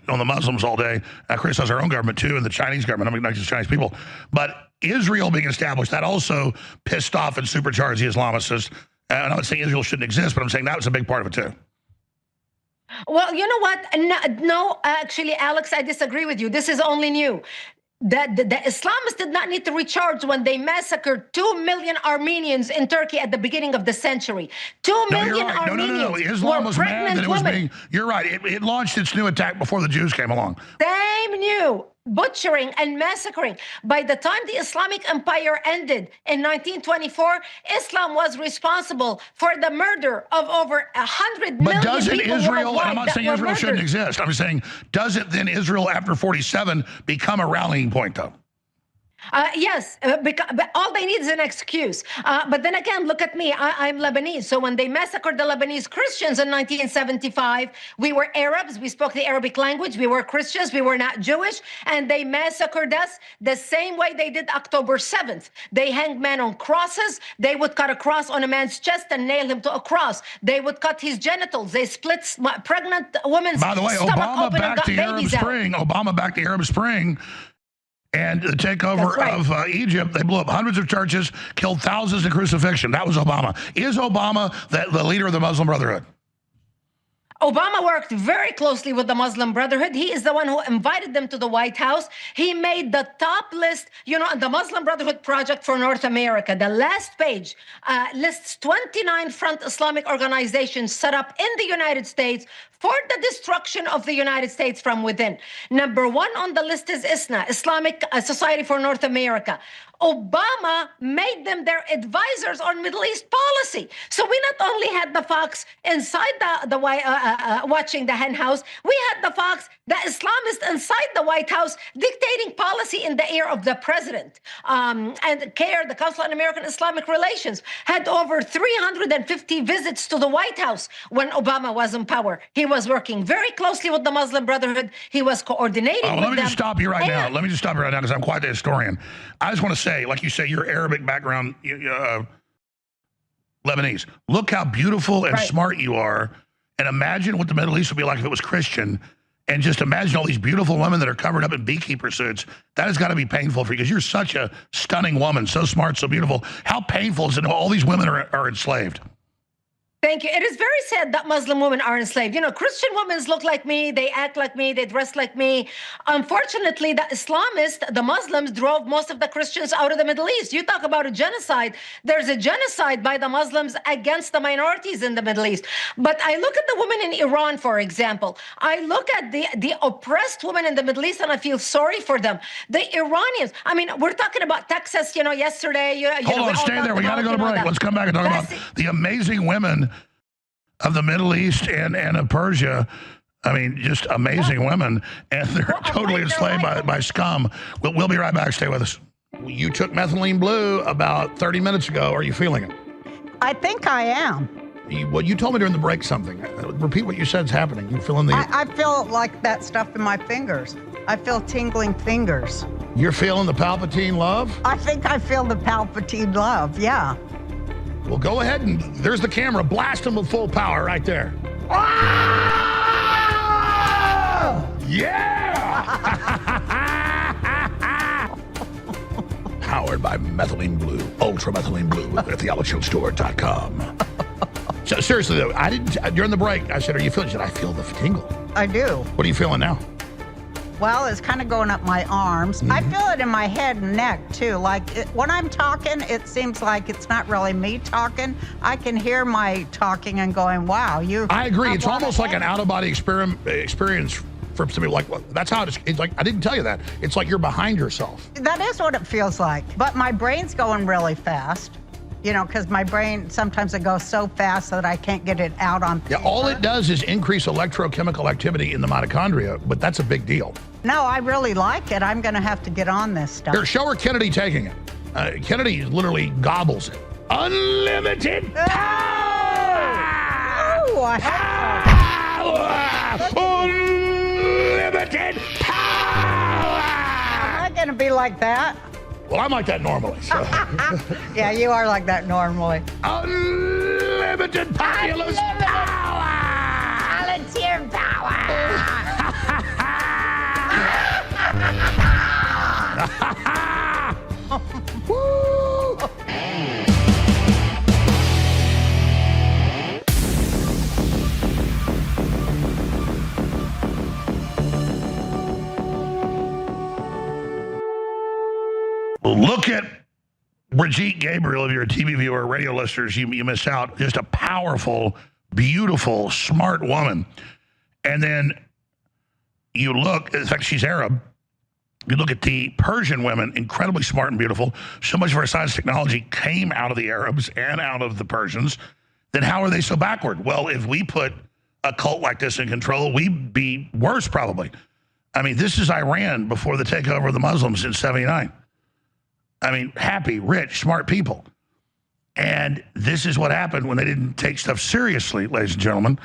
on the Muslims all day. I criticize our own government too, and the Chinese government. I'm not just Chinese people. But Israel being established, that also pissed off and supercharged the Islamicists. I'm not saying Israel shouldn't exist, but I'm saying that was a big part of it too. Well, you know what? No, actually, Alex, I disagree with you. This is only new. The Islamists did not need to recharge when they massacred 2 million Armenians in Turkey at the beginning of the century. 2 million Armenians. No. Islam was mad that it was women. being. You're right. It launched its new attack before the Jews came along. Same new. Butchering and massacring. By the time the Islamic Empire ended in 1924, Islam was responsible for the murder of over 100 million people. But doesn't Israel, and I'm not saying Israel murdered. shouldn't exist, I'm saying, doesn't then Israel after 47 become a rallying point, though? Yes, but all they need is an excuse. But then again, look at me. I'm Lebanese. So when they massacred the Lebanese Christians in 1975, we were Arabs. We spoke the Arabic language. We were Christians. We were not Jewish. And they massacred us the same way they did October 7th. They hanged men on crosses. They would cut a cross on a man's chest and nail him to a cross. They would cut his genitals. They split pregnant women's By the way, stomach Obama open and backed got the Arab babies out. Spring. Obama backed the Arab Spring. And the takeover of Egypt, they blew up hundreds of churches, killed thousands in crucifixion. That was Obama. Is Obama the leader of the Muslim Brotherhood? Obama worked very closely with the Muslim Brotherhood. He is the one who invited them to the White House. He made the top list, the Muslim Brotherhood Project for North America. The last page lists 29 front Islamic organizations set up in the United States for the destruction of the United States from within. Number one on the list is ISNA, Islamic Society for North America. Obama made them their advisors on Middle East policy. So we not only had the Fox inside the watching the hen house, we had the Fox, the Islamists inside the White House dictating policy in the ear of the president. And CARE, the Council on American Islamic Relations, had over 350 visits to the White House when Obama was in power. He was working very closely with the Muslim Brotherhood. He was coordinating with them. Let me just stop you right now. Let me just stop you right now because I'm quite the historian. I just want to say, like you say, your Arabic background, Lebanese. Look how beautiful and smart you are. And imagine what the Middle East would be like if it was Christian. And just imagine all these beautiful women that are covered up in beekeeper suits. That has got to be painful for you because you're such a stunning woman, so smart, so beautiful. How painful is it all these women are enslaved? Thank you. It is very sad that Muslim women are enslaved. Christian women look like me, they act like me, they dress like me. Unfortunately, the Islamists, the Muslims, drove most of the Christians out of the Middle East. You talk about a genocide. There's a genocide by the Muslims against the minorities in the Middle East. But I look at the women in Iran, for example. I look at the oppressed women in the Middle East, and I feel sorry for them. The Iranians, I mean, we're talking about Texas, yesterday. Hold on, stay there. We got to go to break. Let's come back and talk about the amazing women of the Middle East and of Persia. I mean, just amazing women, and they're totally enslaved by scum. We'll be right back. Stay with us. You took methylene blue about 30 minutes ago. Are you feeling it? I think I am. You told me during the break something. Repeat what you said is happening. You feeling the... I feel like that stuff in my fingers. I feel tingling fingers. You're feeling the Palpatine love? I think I feel the Palpatine love, yeah. Well, go ahead and there's the camera. Blast them with full power right there. Yeah! Powered by methylene blue, ultra methylene blue at theologicalstore.com. So seriously though, I didn't, during the break, I said, are you feeling? She said, I feel the tingle. I do. What are you feeling now? Well, it's kind of going up my arms. I feel it in my head and neck, too. Like, when I'm talking, it seems like it's not really me talking. I can hear my talking and going, wow, you... I agree. It's almost like an out-of-body experience for somebody. Like, that's how it's like, I didn't tell you that. It's like you're behind yourself. That is what it feels like. But my brain's going really fast. Because my brain, sometimes it goes so fast that I can't get it out on paper. Yeah, all it does is increase electrochemical activity in the mitochondria, but that's a big deal. No, I really like it. I'm going to have to get on this stuff. Here, show her Kennedy taking it. Kennedy literally gobbles it. Unlimited power! Oh, Unlimited power! Am I going to be like that? Well, I'm like that normally, so. Yeah, you are like that normally. Unlimited populous power! Volunteer power! Look at Brigitte Gabriel. If you're a TV viewer or radio listeners, you miss out. Just a powerful, beautiful, smart woman. And then you look, in fact, she's Arab. You look at the Persian women, incredibly smart and beautiful. So much of our science technology came out of the Arabs and out of the Persians. Then how are they so backward? Well, if we put a cult like this in control, we'd be worse probably. I mean, this is Iran before the takeover of the Muslims in '79. I mean, happy, rich, smart people. And this is what happened when they didn't take stuff seriously, ladies and gentlemen.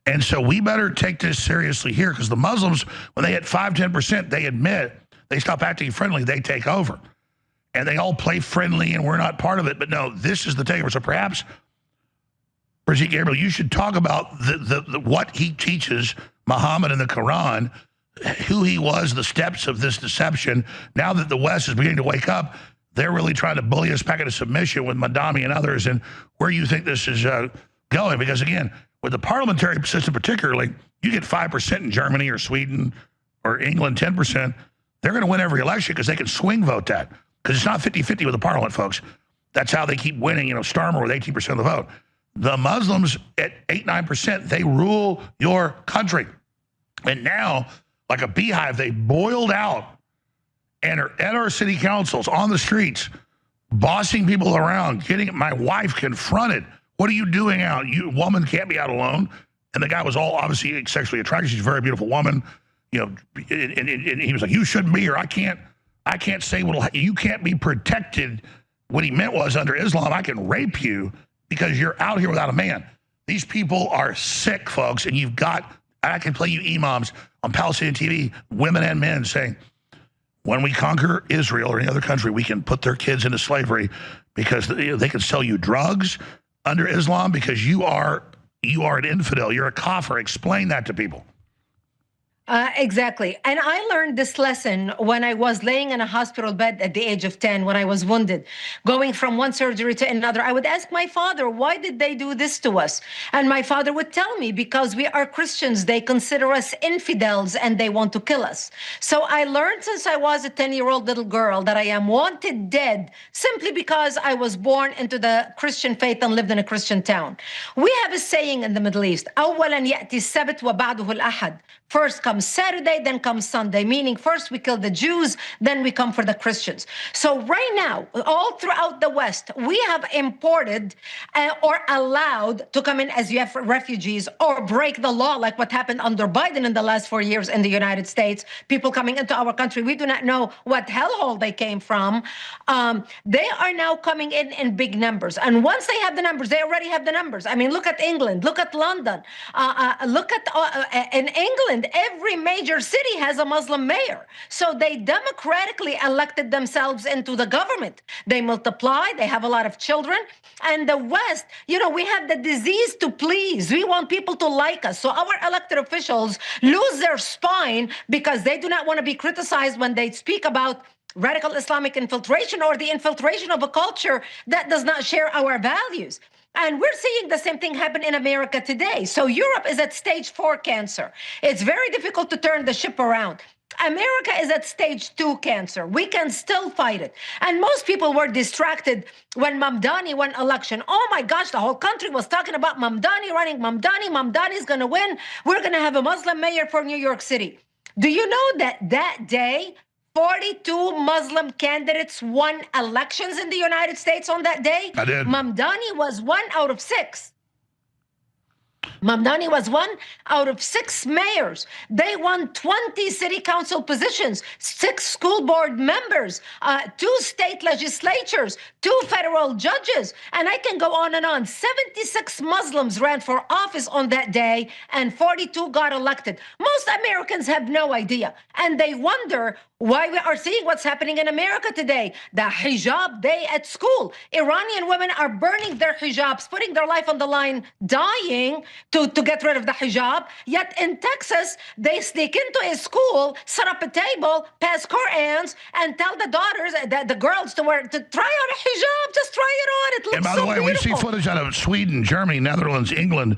And so we better take this seriously here because the Muslims, when they hit 5-10%, they admit they stop acting friendly, they take over. And they all play friendly and we're not part of it. But no, this is the takeover. So perhaps, Brigitte Gabriel, you should talk about what he teaches, Muhammad in the Quran, who he was, the steps of this deception. Now that the West is beginning to wake up, they're really trying to bully us back into submission with Madami and others, and where you think this is going. Because again, with the parliamentary system particularly, you get 5% in Germany or Sweden or England, 10%. They're going to win every election because they can swing vote that. Because it's not 50-50 with the parliament, folks. That's how they keep winning. Starmer with 18% of the vote. The Muslims at 8-9%, they rule your country. And now, like a beehive, they boiled out and are at our city councils, on the streets, bossing people around, getting my wife confronted. What are you doing out? You woman can't be out alone. And the guy was all obviously sexually attracted. She's a very beautiful woman. And he was like, you shouldn't be here. I can't say you can't be protected. What he meant was, under Islam, I can rape you because you're out here without a man. These people are sick, folks. And I can play you imams on Palestinian TV, women and men, saying, when we conquer Israel or any other country, we can put their kids into slavery because they can sell you drugs under Islam because you are an infidel. You're a kafir. Explain that to people. Exactly. And I learned this lesson when I was laying in a hospital bed at the age of 10 when I was wounded, going from one surgery to another. I would ask my father, why did they do this to us? And my father would tell me, because we are Christians, they consider us infidels and they want to kill us. So I learned since I was a 10-year-old little girl that I am wanted dead simply because I was born into the Christian faith and lived in a Christian town. We have a saying in the Middle East, أولاً يأتي السبت وبعده الأحد. First comes Saturday, then comes Sunday, meaning first we kill the Jews, then we come for the Christians. So right now, all throughout the West, we have imported or allowed to come in as refugees or break the law, like what happened under Biden in the last 4 years in the United States. People coming into our country, we do not know what hellhole they came from. They are now coming in big numbers. And once they have the numbers, they already have the numbers. I mean, look at England, look at London, look at in England, every major city has a Muslim mayor. So they democratically elected themselves into the government. They multiply, they have a lot of children. And the West, we have the disease to please. We want people to like us. So our elected officials lose their spine because they do not want to be criticized when they speak about radical Islamic infiltration or the infiltration of a culture that does not share our values. And we're seeing the same thing happen in America today. So Europe is at stage 4 cancer. It's very difficult to turn the ship around. America is at stage 2 cancer. We can still fight it. And most people were distracted when Mamdani won election. Oh my gosh, the whole country was talking about Mamdani running. Mamdani's going to win. We're going to have a Muslim mayor for New York City. Do you know that day, 42 Muslim candidates won elections in the United States on that day? I did. Mamdani was 1 out of 6. Mamdani was 1 out of 6 mayors. They won 20 city council positions, 6 school board members, 2 state legislatures, 2 federal judges, and I can go on and on. 76 Muslims ran for office on that day, and 42 got elected. Most Americans have no idea, and they wonder why we are seeing what's happening in America today. The hijab day at school. Iranian women are burning their hijabs, putting their life on the line, dying to get rid of the hijab. Yet in Texas, they sneak into a school, set up a table, pass Qur'ans, and tell the daughters, the girls to try on a hijab. Just try it on. It looks so beautiful. And by the way, we see footage out of Sweden, Germany, Netherlands, England,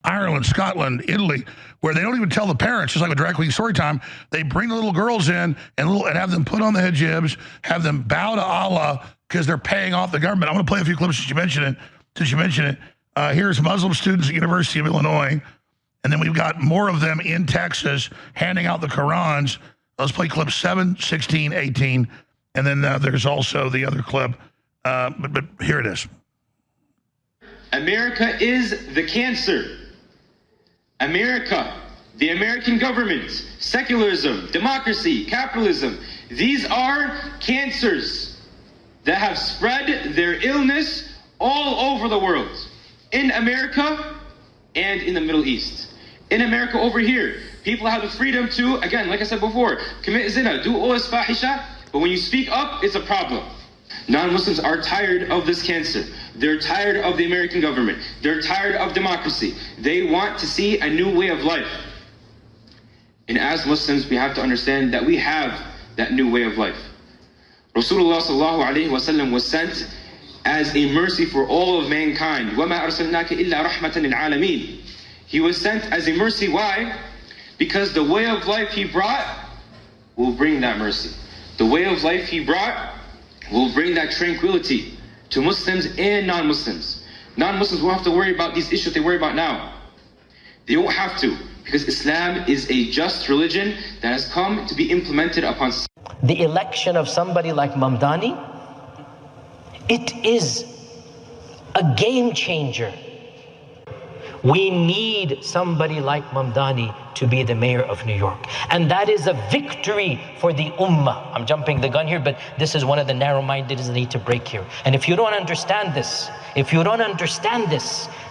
Ireland, Scotland, Italy, where they don't even tell the parents, just like with Drag Queen Storytime. They bring the little girls in and have them put on the hijabs, have them bow to Allah because they're paying off the government. I'm going to play a few clips since you mentioned it. Here's Muslim students at University of Illinois, and then we've got more of them in Texas handing out the Qurans. Let's play clips 7, 16, 18, and then there's also the other clip. But here it is. America is the cancer. America, the American government, secularism, democracy, capitalism, these are cancers that have spread their illness all over the world. In America and in the Middle East. In America over here, people have the freedom to, again, like I said before, commit zina, do all fahisha, but when you speak up, it's a problem. Non-Muslims are tired of this cancer. They're tired of the American government. They're tired of democracy. They want to see a new way of life. And as Muslims, we have to understand that we have that new way of life. Rasulullah sallallahu alaihi wasallam was sent as a mercy for all of mankind. وَمَا أَرْسَلْنَاكَ إِلَّا رَحْمَةً لِلْعَالَمِينَ. He was sent as a mercy. Why? Because the way of life he brought will bring that mercy. The way of life he brought will bring that tranquility to Muslims and non-Muslims. Non-Muslims won't have to worry about these issues they worry about now. They won't have to, because Islam is a just religion that has come to be implemented upon. The election of somebody like Mamdani, it is a game changer. We need somebody like Mamdani to be the mayor of New York. And that is a victory for the ummah. I'm jumping the gun here, but this is one of the narrow-minded that need to break here. And if you don't understand this,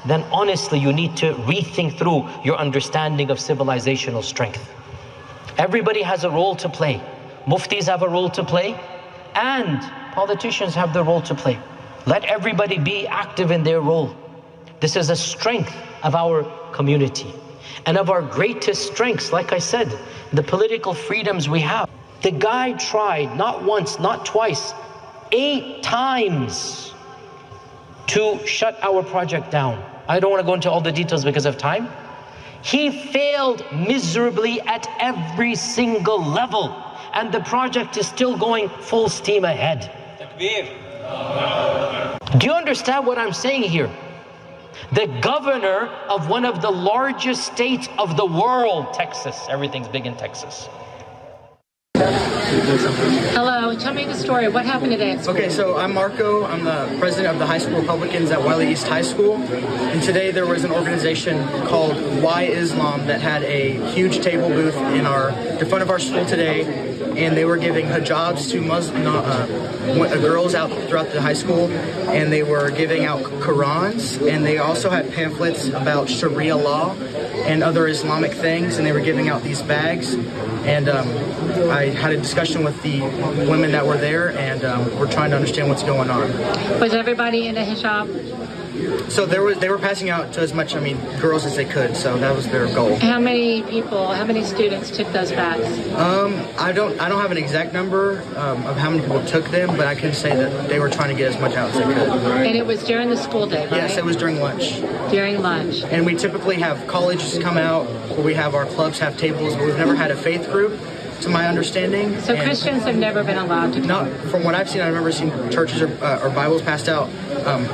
then honestly, you need to rethink through your understanding of civilizational strength. Everybody has a role to play. Muftis have a role to play, and politicians have their role to play. Let everybody be active in their role. This is a strength of our community. And of our greatest strengths, like I said, the political freedoms we have. The guy tried, not once, not twice, 8 times to shut our project down. I don't want to go into all the details because of time. He failed miserably at every single level, and the project is still going full steam ahead. Do you understand what I'm saying here? The governor of one of the largest states of the world, Texas. Everything's big in Texas. Hello, tell me the story. What happened today at school? Okay, so I'm Marco. I'm the president of the High School Republicans at Wiley East High School. And today there was an organization called Why Islam that had a huge table booth in the front of our school today. And they were giving hijabs to girls out throughout the high school, and they were giving out Qurans, and they also had pamphlets about Sharia law and other Islamic things, and they were giving out these bags. And I had a discussion with the women that were there, and we're trying to understand what's going on. Was everybody in a hijab? So they were passing out to as much, girls as they could. So that was their goal. How many students took those bags? I don't have an exact number of how many people took them, but I can say that they were trying to get as much out as they could. And it was during the school day, right? Yes, it was during lunch. During lunch. And we typically have colleges come out, where we have our clubs have tables, but we've never had a faith group, to my understanding. So Christians have never been allowed to come? Not from what I've seen. I've never seen churches or Bibles passed out.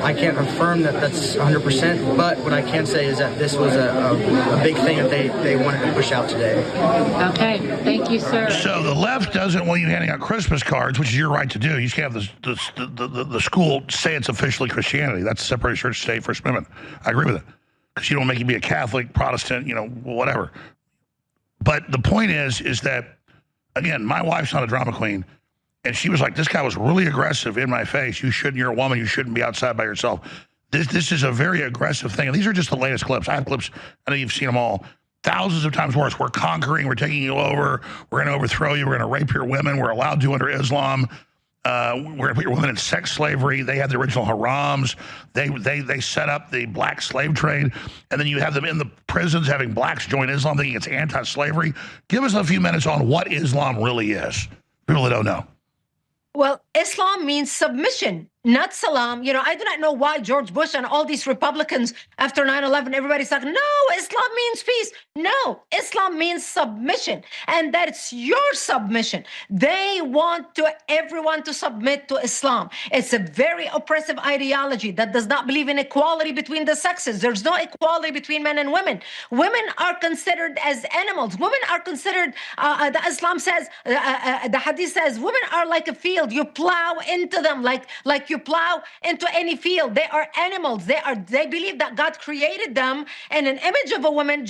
I can't affirm that that's 100%, but what I can say is that this was a big thing that they wanted to push out today. Okay, thank you, sir. So the left doesn't want you handing out Christmas cards, which is your right to do. You can't have the school say it's officially Christianity. That's separated church state, First Amendment. I agree with it, because you don't make you be a Catholic, Protestant, whatever. But the point is that, again, my wife's not a drama queen, and she was like, this guy was really aggressive in my face. You're a woman. You shouldn't be outside by yourself. This is a very aggressive thing. And these are just the latest clips. I have clips. I know you've seen them all. Thousands of times worse. We're conquering. We're taking you over. We're going to overthrow you. We're going to rape your women. We're allowed to under Islam. We're going to put your women in sex slavery. They had the original harams. They set up the black slave trade. And then you have them in the prisons having blacks join Islam, thinking it's anti-slavery. Give us a few minutes on what Islam really is. People that don't know. Well, Islam means submission, not salam. I do not know why George Bush and all these Republicans after 9/11, everybody's like, no, Islam means peace. No, Islam means submission. And that's your submission. They want everyone to submit to Islam. It's a very oppressive ideology that does not believe in equality between the sexes. There's no equality between men and women. Women are considered as animals. Women are considered, the Islam says, the Hadith says, women are like a field. You plow into them like you plow into any field. They are animals. They believe that God created them in an image of a woman,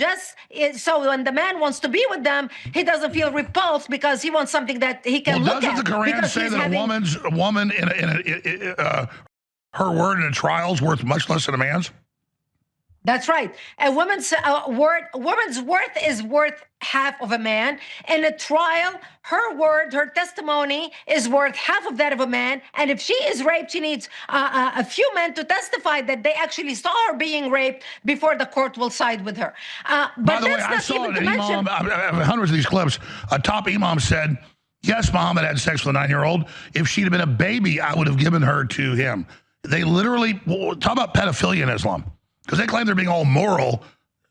so when the man wants to be with them, he doesn't feel repulsed because he wants something that he can look at. Doesn't the Quran say that a woman her word in a trial is worth much less than a man's? That's right. A woman's worth is worth half of a man. In a trial, her word, her testimony is worth half of that of a man. And if she is raped, she needs a few men to testify that they actually saw her being raped before the court will side with her. But by the way, I saw an imam, I have hundreds of these clips. A top imam said, yes, Muhammad had sex with a 9-year-old. If she'd have been a baby, I would have given her to him. They literally, talk about pedophilia in Islam. Because they claim they're being all moral.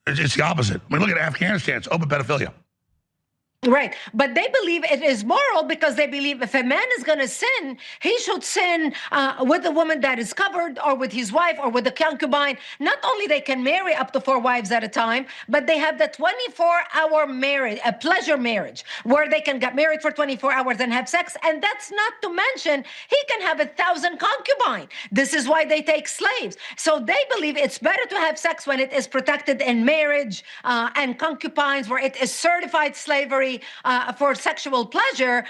It's the opposite. I mean, look at Afghanistan. It's open pedophilia. Right. But they believe it is moral because they believe if a man is going to sin, he should sin with a woman that is covered or with his wife or with a concubine. Not only they can marry up to 4 wives at a time, but they have the 24-hour marriage, a pleasure marriage, where they can get married for 24 hours and have sex. And that's not to mention, he can have 1,000 concubines. This is why they take slaves. So they believe it's better to have sex when it is protected in marriage and concubines, where it is certified slavery for sexual pleasure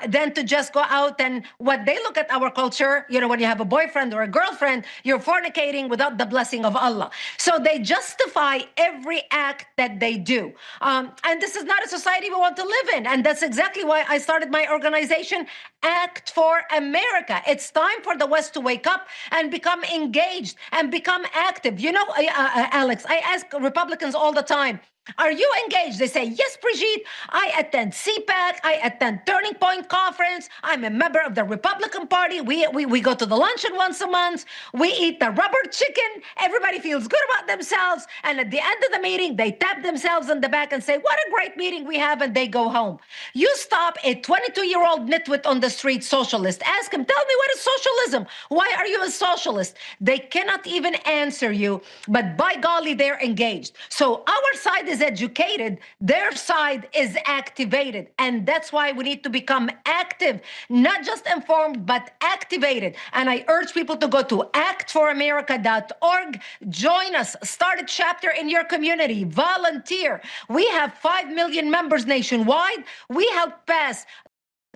than to just go out and what they look at our culture, you know, when you have a boyfriend or a girlfriend, you're fornicating without the blessing of Allah. So they justify every act that they do. And this is not a society we want to live in. And that's exactly why I started my organization, Act for America. It's time for the West to wake up and become engaged and become active. You know, Alex, I ask Republicans all the time, are you engaged? They say, yes, Brigitte, I attend CPAC, I attend Turning Point Conference, I'm a member of the Republican Party, we go to the luncheon once a month, we eat the rubber chicken, everybody feels good about themselves, and at the end of the meeting, they tap themselves on the back and say, what a great meeting we have, and they go home. You stop a 22-year-old nitwit on the street socialist, ask him, tell me what is socialism? Why are you a socialist? They cannot even answer you, but by golly, they're engaged. So our side is educated, their side is activated. And that's why we need to become active, not just informed, but activated. And I urge people to go to actforamerica.org. Join us. Start a chapter in your community. Volunteer. We have 5 million members nationwide. We helped pass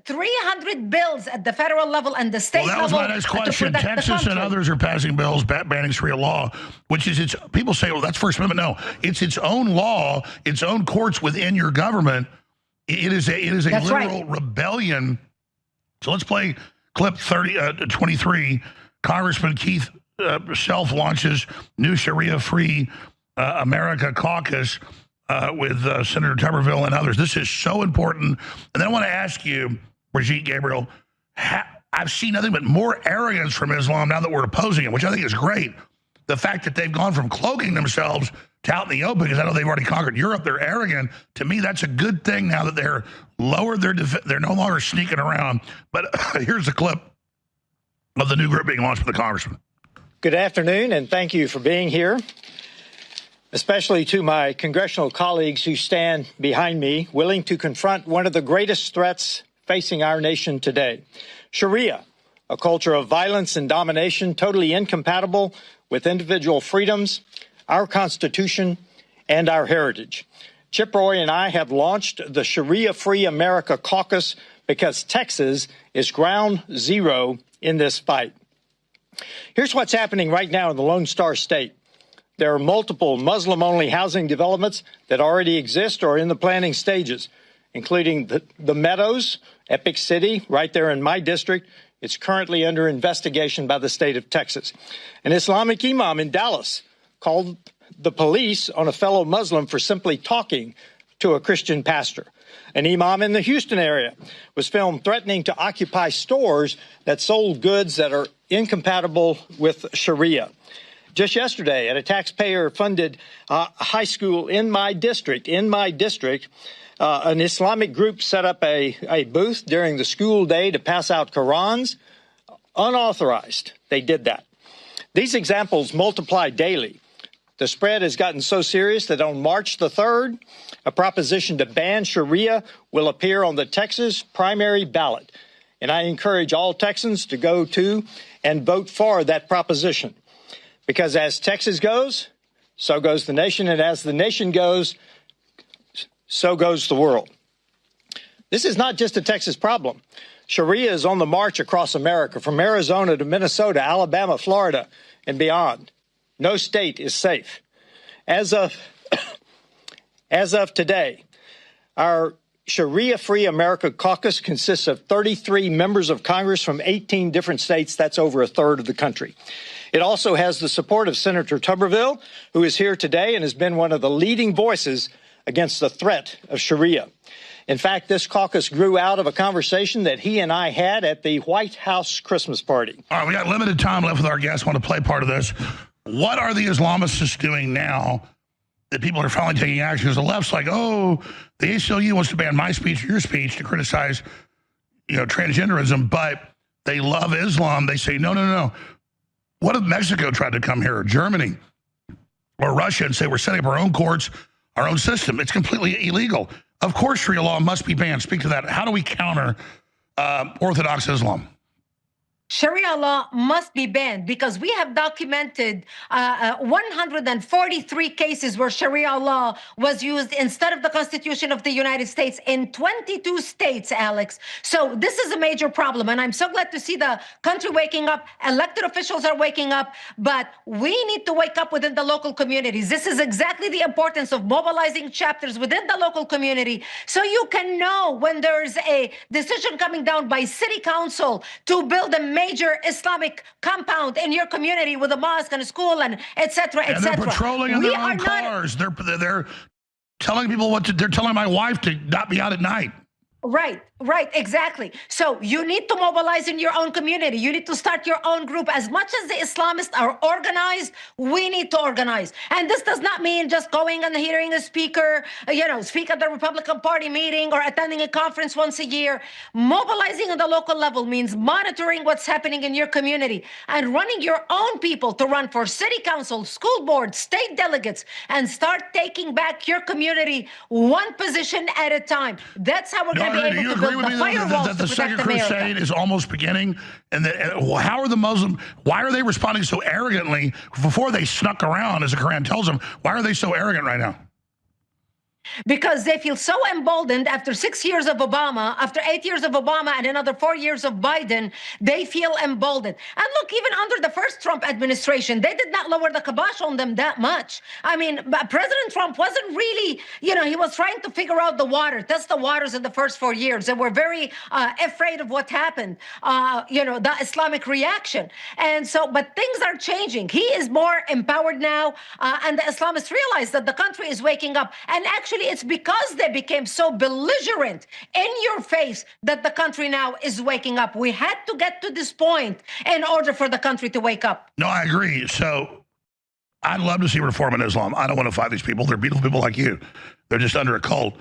300 bills at the federal level and the state level. Well, that was my next question. Texas and others are passing bills banning Sharia law, which is people say, well, that's First Amendment. No, it's its own law, its own courts within your government. It is a literal rebellion. So let's play clip 23. Congressman Keith Self launches new Sharia-free America caucus with Senator Tuberville and others. This is so important. And then I want to ask you, Brigitte Gabriel, I've seen nothing but more arrogance from Islam now that we're opposing it, which I think is great. The fact that they've gone from cloaking themselves to out in the open, because I know they've already conquered Europe, they're arrogant. To me, that's a good thing now that they're lowered, they're no longer sneaking around. But here's a clip of the new group being launched by the congressman. Good afternoon, and thank you for being here, especially to my congressional colleagues who stand behind me, willing to confront one of the greatest threats facing our nation today. Sharia, a culture of violence and domination totally incompatible with individual freedoms, our Constitution, and our heritage. Chip Roy and I have launched the Sharia-Free America Caucus because Texas is ground zero in this fight. Here's what's happening right now in the Lone Star State. There are multiple Muslim-only housing developments that already exist or are in the planning stages, including the Meadows, Epic City, right there in my district. It's currently under investigation by the state of Texas. An Islamic imam in Dallas called the police on a fellow Muslim for simply talking to a Christian pastor. An imam in the Houston area was filmed threatening to occupy stores that sold goods that are incompatible with Sharia. Just yesterday, at a taxpayer-funded high school in my district, an Islamic group set up a booth during the school day to pass out Qurans. Unauthorized, they did that. These examples multiply daily. The spread has gotten so serious that on March the 3rd, a proposition to ban Sharia will appear on the Texas primary ballot. And I encourage all Texans to go to and vote for that proposition. Because as Texas goes, so goes the nation. And as the nation goes, so goes the world. This is not just a Texas problem. Sharia is on the march across America, from Arizona to Minnesota, Alabama, Florida, and beyond. No state is safe. As of today, our Sharia-Free America Caucus consists of 33 members of Congress from 18 different states. That's over a third of the country. It also has the support of Senator Tuberville, who is here today and has been one of the leading voices against the threat of Sharia. In fact, this caucus grew out of a conversation that he and I had at the White House Christmas party. All right, we got limited time left with our guests. I want to play part of this. What are the Islamists doing now that people are finally taking action? Because the left's like, oh, the ACLU wants to ban my speech or your speech to criticize, transgenderism, but they love Islam. They say, no. What if Mexico tried to come here, or Germany, or Russia, and say we're setting up our own courts, our own system? It's completely illegal. Of course, Sharia law must be banned. Speak to that. How do we counter Orthodox Islam? Sharia law must be banned because we have documented 143 cases where Sharia law was used instead of the Constitution of the United States in 22 states, Alex. So this is a major problem, and I'm so glad to see the country waking up. Elected officials are waking up, but we need to wake up within the local communities. This is exactly the importance of mobilizing chapters within the local community so you can know when there's a decision coming down by city council to build a major Islamic compound in your community with a mosque and a school and et cetera, et cetera. And they're patrolling in their own cars. They're telling people they're telling my wife to not be out at night. Right, exactly. So you need to mobilize in your own community. You need to start your own group. As much as the Islamists are organized, we need to organize. And this does not mean just going and hearing a speaker, speak at the Republican Party meeting or attending a conference once a year. Mobilizing at the local level means monitoring what's happening in your community and running your own people to run for city council, school board, state delegates, and start taking back your community one position at a time. That's how we're going to be able to build the firewalls that the to Second protect America. Crusade is almost beginning, and how are the Muslims? Why are they responding so arrogantly before they snuck around, as the Quran tells them? Why are they so arrogant right now? Because they feel so emboldened after 6 years of Obama, after 8 years of Obama and another 4 years of Biden, they feel emboldened. And look, even under the first Trump administration, they did not lower the kibosh on them that much. I mean, President Trump wasn't really, he was trying to figure out the water, test the waters in the first 4 years. They were very afraid of what happened, the Islamic reaction. And so, but things are changing. He is more empowered now, and the Islamists realize that the country is waking up. And actually, it's because they became so belligerent in your face that the country now is waking up. We had to get to this point in order for the country to wake up. No, I agree. So I'd love to see reform in Islam. I don't want to fight these people. They're beautiful people like you. They're just under a cult.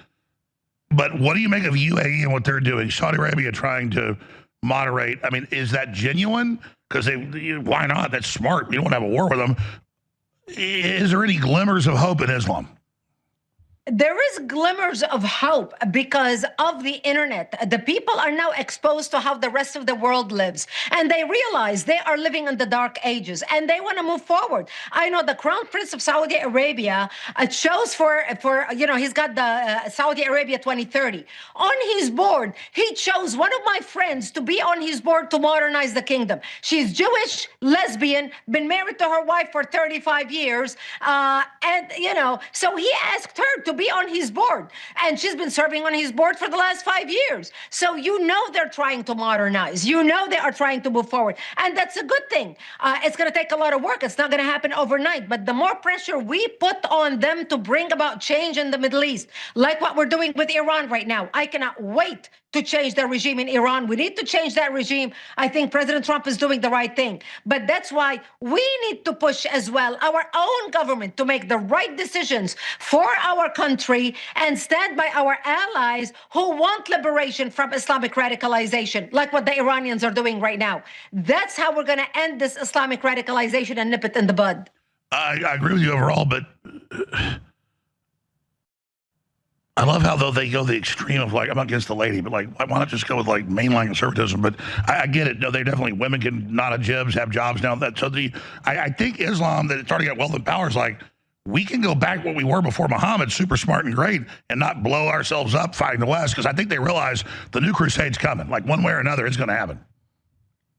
But what do you make of UAE and what they're doing? Saudi Arabia trying to moderate. I mean, is that genuine? Because why not? That's smart. You don't want to have a war with them. Is there any glimmers of hope in Islam? There is glimmers of hope because of the internet. The people are now exposed to how the rest of the world lives, and they realize they are living in the dark ages, and they want to move forward. I know the Crown Prince of Saudi Arabia chose for he's got the Saudi Arabia 2030. On his board, he chose one of my friends to be on his board to modernize the kingdom. She's Jewish, lesbian, been married to her wife for 35 years, so he asked her to be on his board, and she's been serving on his board for the last 5 years. So they're trying to modernize. They are trying to move forward, and that's a good thing. It's going to take a lot of work. It's not going to happen overnight, but the more pressure we put on them to bring about change in the Middle East, like what we're doing with Iran right now, I cannot wait to change the regime in Iran. We need to change that regime. I think President Trump is doing the right thing. But that's why we need to push as well our own government to make the right decisions for our country and stand by our allies who want liberation from Islamic radicalization, like what the Iranians are doing right now. That's how we're going to end this Islamic radicalization and nip it in the bud. I agree with you overall, but I love how, though, they go the extreme of, I'm not against the lady, but, why not just go with, mainline conservatism? But I get it. No, they definitely, women can not have jibs, have jobs now. I think Islam, that it's already got wealth and power, is we can go back what we were before Muhammad, super smart and great, and not blow ourselves up fighting the West, because I think they realize the new crusade's coming. One way or another, it's going to happen.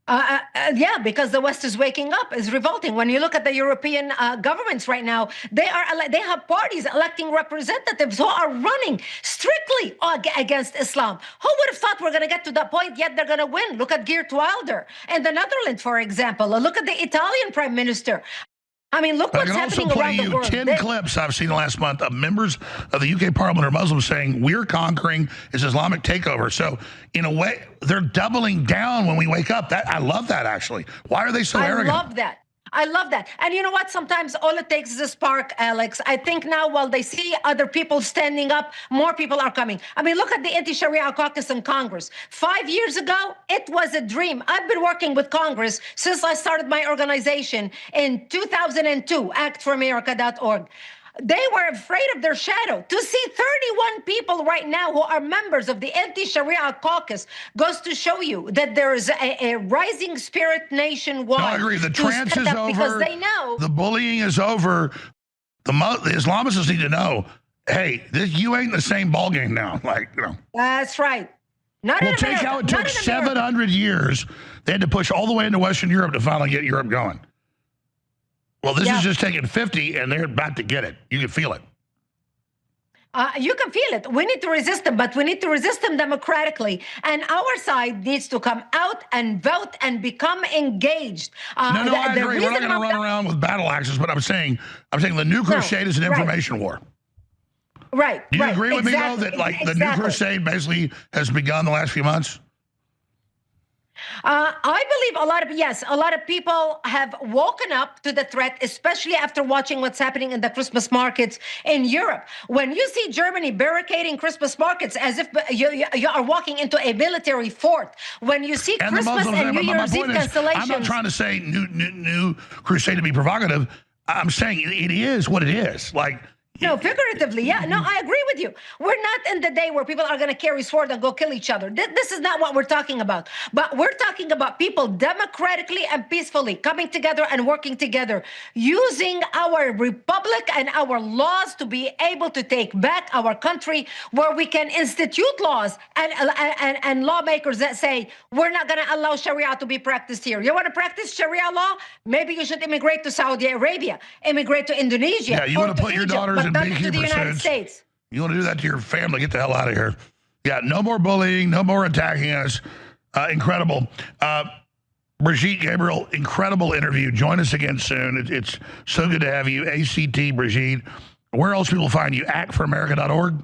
Yeah, because the West is waking up, is revolting. When you look at the European governments right now, they have parties electing representatives who are running strictly against Islam. Who would have thought we're going to get to that point? Yet they're going to win. Look at Geert Wilder in the Netherlands, for example. Look at the Italian prime minister. I mean, look what's happening around the world. I can also play you 10 clips I've seen last month of members of the UK Parliament or Muslims saying we're conquering this Islamic takeover. So in a way, they're doubling down when we wake up. I love that, actually. Why are they so arrogant? I love that. I love that. And you know what? Sometimes all it takes is a spark, Alex. I think now while they see other people standing up, more people are coming. I mean, look at the anti-Sharia caucus in Congress. 5 years ago, it was a dream. I've been working with Congress since I started my organization in 2002, actforamerica.org. They were afraid of their shadow. To see 31 people right now who are members of the anti-Sharia caucus goes to show you that there is a rising spirit nationwide. No, I agree. The trance is over. Because they know. The bullying is over. The Islamists need to know, hey, you ain't in the same ballgame now. Like, you know. That's right. Not well, in take America. how it took 700 years. They had to push all the way into Western Europe to finally get Europe going. Well, this is just taking 50, and they're about to get it. You can feel it. You can feel it. We need to resist them, but we need to resist them democratically. And our side needs to come out and vote and become engaged. I agree. We're not going to run around with battle axes, but I'm saying the new crusade is an information war. Right. Do you agree with me, though, that the new crusade basically has begun the last few months? I believe a lot of people have woken up to the threat, especially after watching what's happening in the Christmas markets in Europe. When you see Germany barricading Christmas markets as if you are walking into a military fort, when you see Christmas and New Year's Eve cancellations. I'm not trying to say new crusade to be provocative. I'm saying it is what it is. No, figuratively, yeah. No, I agree with you. We're not in the day where people are going to carry swords and go kill each other. This is not what we're talking about. But we're talking about people democratically and peacefully coming together and working together, using our republic and our laws to be able to take back our country, where we can institute laws and lawmakers that say, we're not going to allow Sharia to be practiced here. You want to practice Sharia law? Maybe you should immigrate to Saudi Arabia, immigrate to Indonesia. Yeah, you want to put your daughters in to the beekeeper United States. You want to do that to your family, get the hell out of here. Yeah, no more bullying, no more attacking us. Incredible. Brigitte Gabriel, incredible interview. Join us again soon. It's so good to have you. ACT, Brigitte. Where else people find you? actforamerica.org?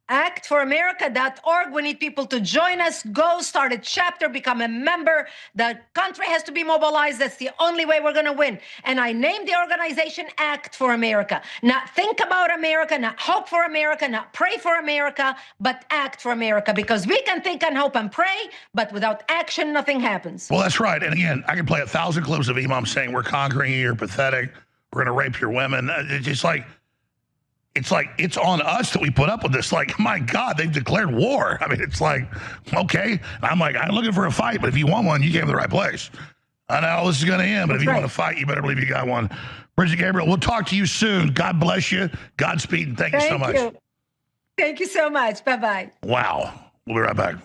actforamerica.org. We need people to join us. Go start a chapter, become a member. The country has to be mobilized. That's the only way we're going to win. And I named the organization Act for America. Not think about America, not hope for America, not pray for America, but act for America. Because we can think and hope and pray, but without action, nothing happens. Well, that's right. And again, I can play 1,000 clips of imams saying, we're conquering you, you're pathetic, we're going to rape your women. It's like it's on us that we put up with this. Like, my God, they've declared war. I mean, it's like, okay. I'm like, I'm looking for a fight, but if you want one, you came to the right place. I know this is going to end, but if you want to fight, you better believe you got one. Brigitte Gabriel, we'll talk to you soon. God bless you. Godspeed, and thank you so much. Thank you so much. Bye-bye. Wow. We'll be right back.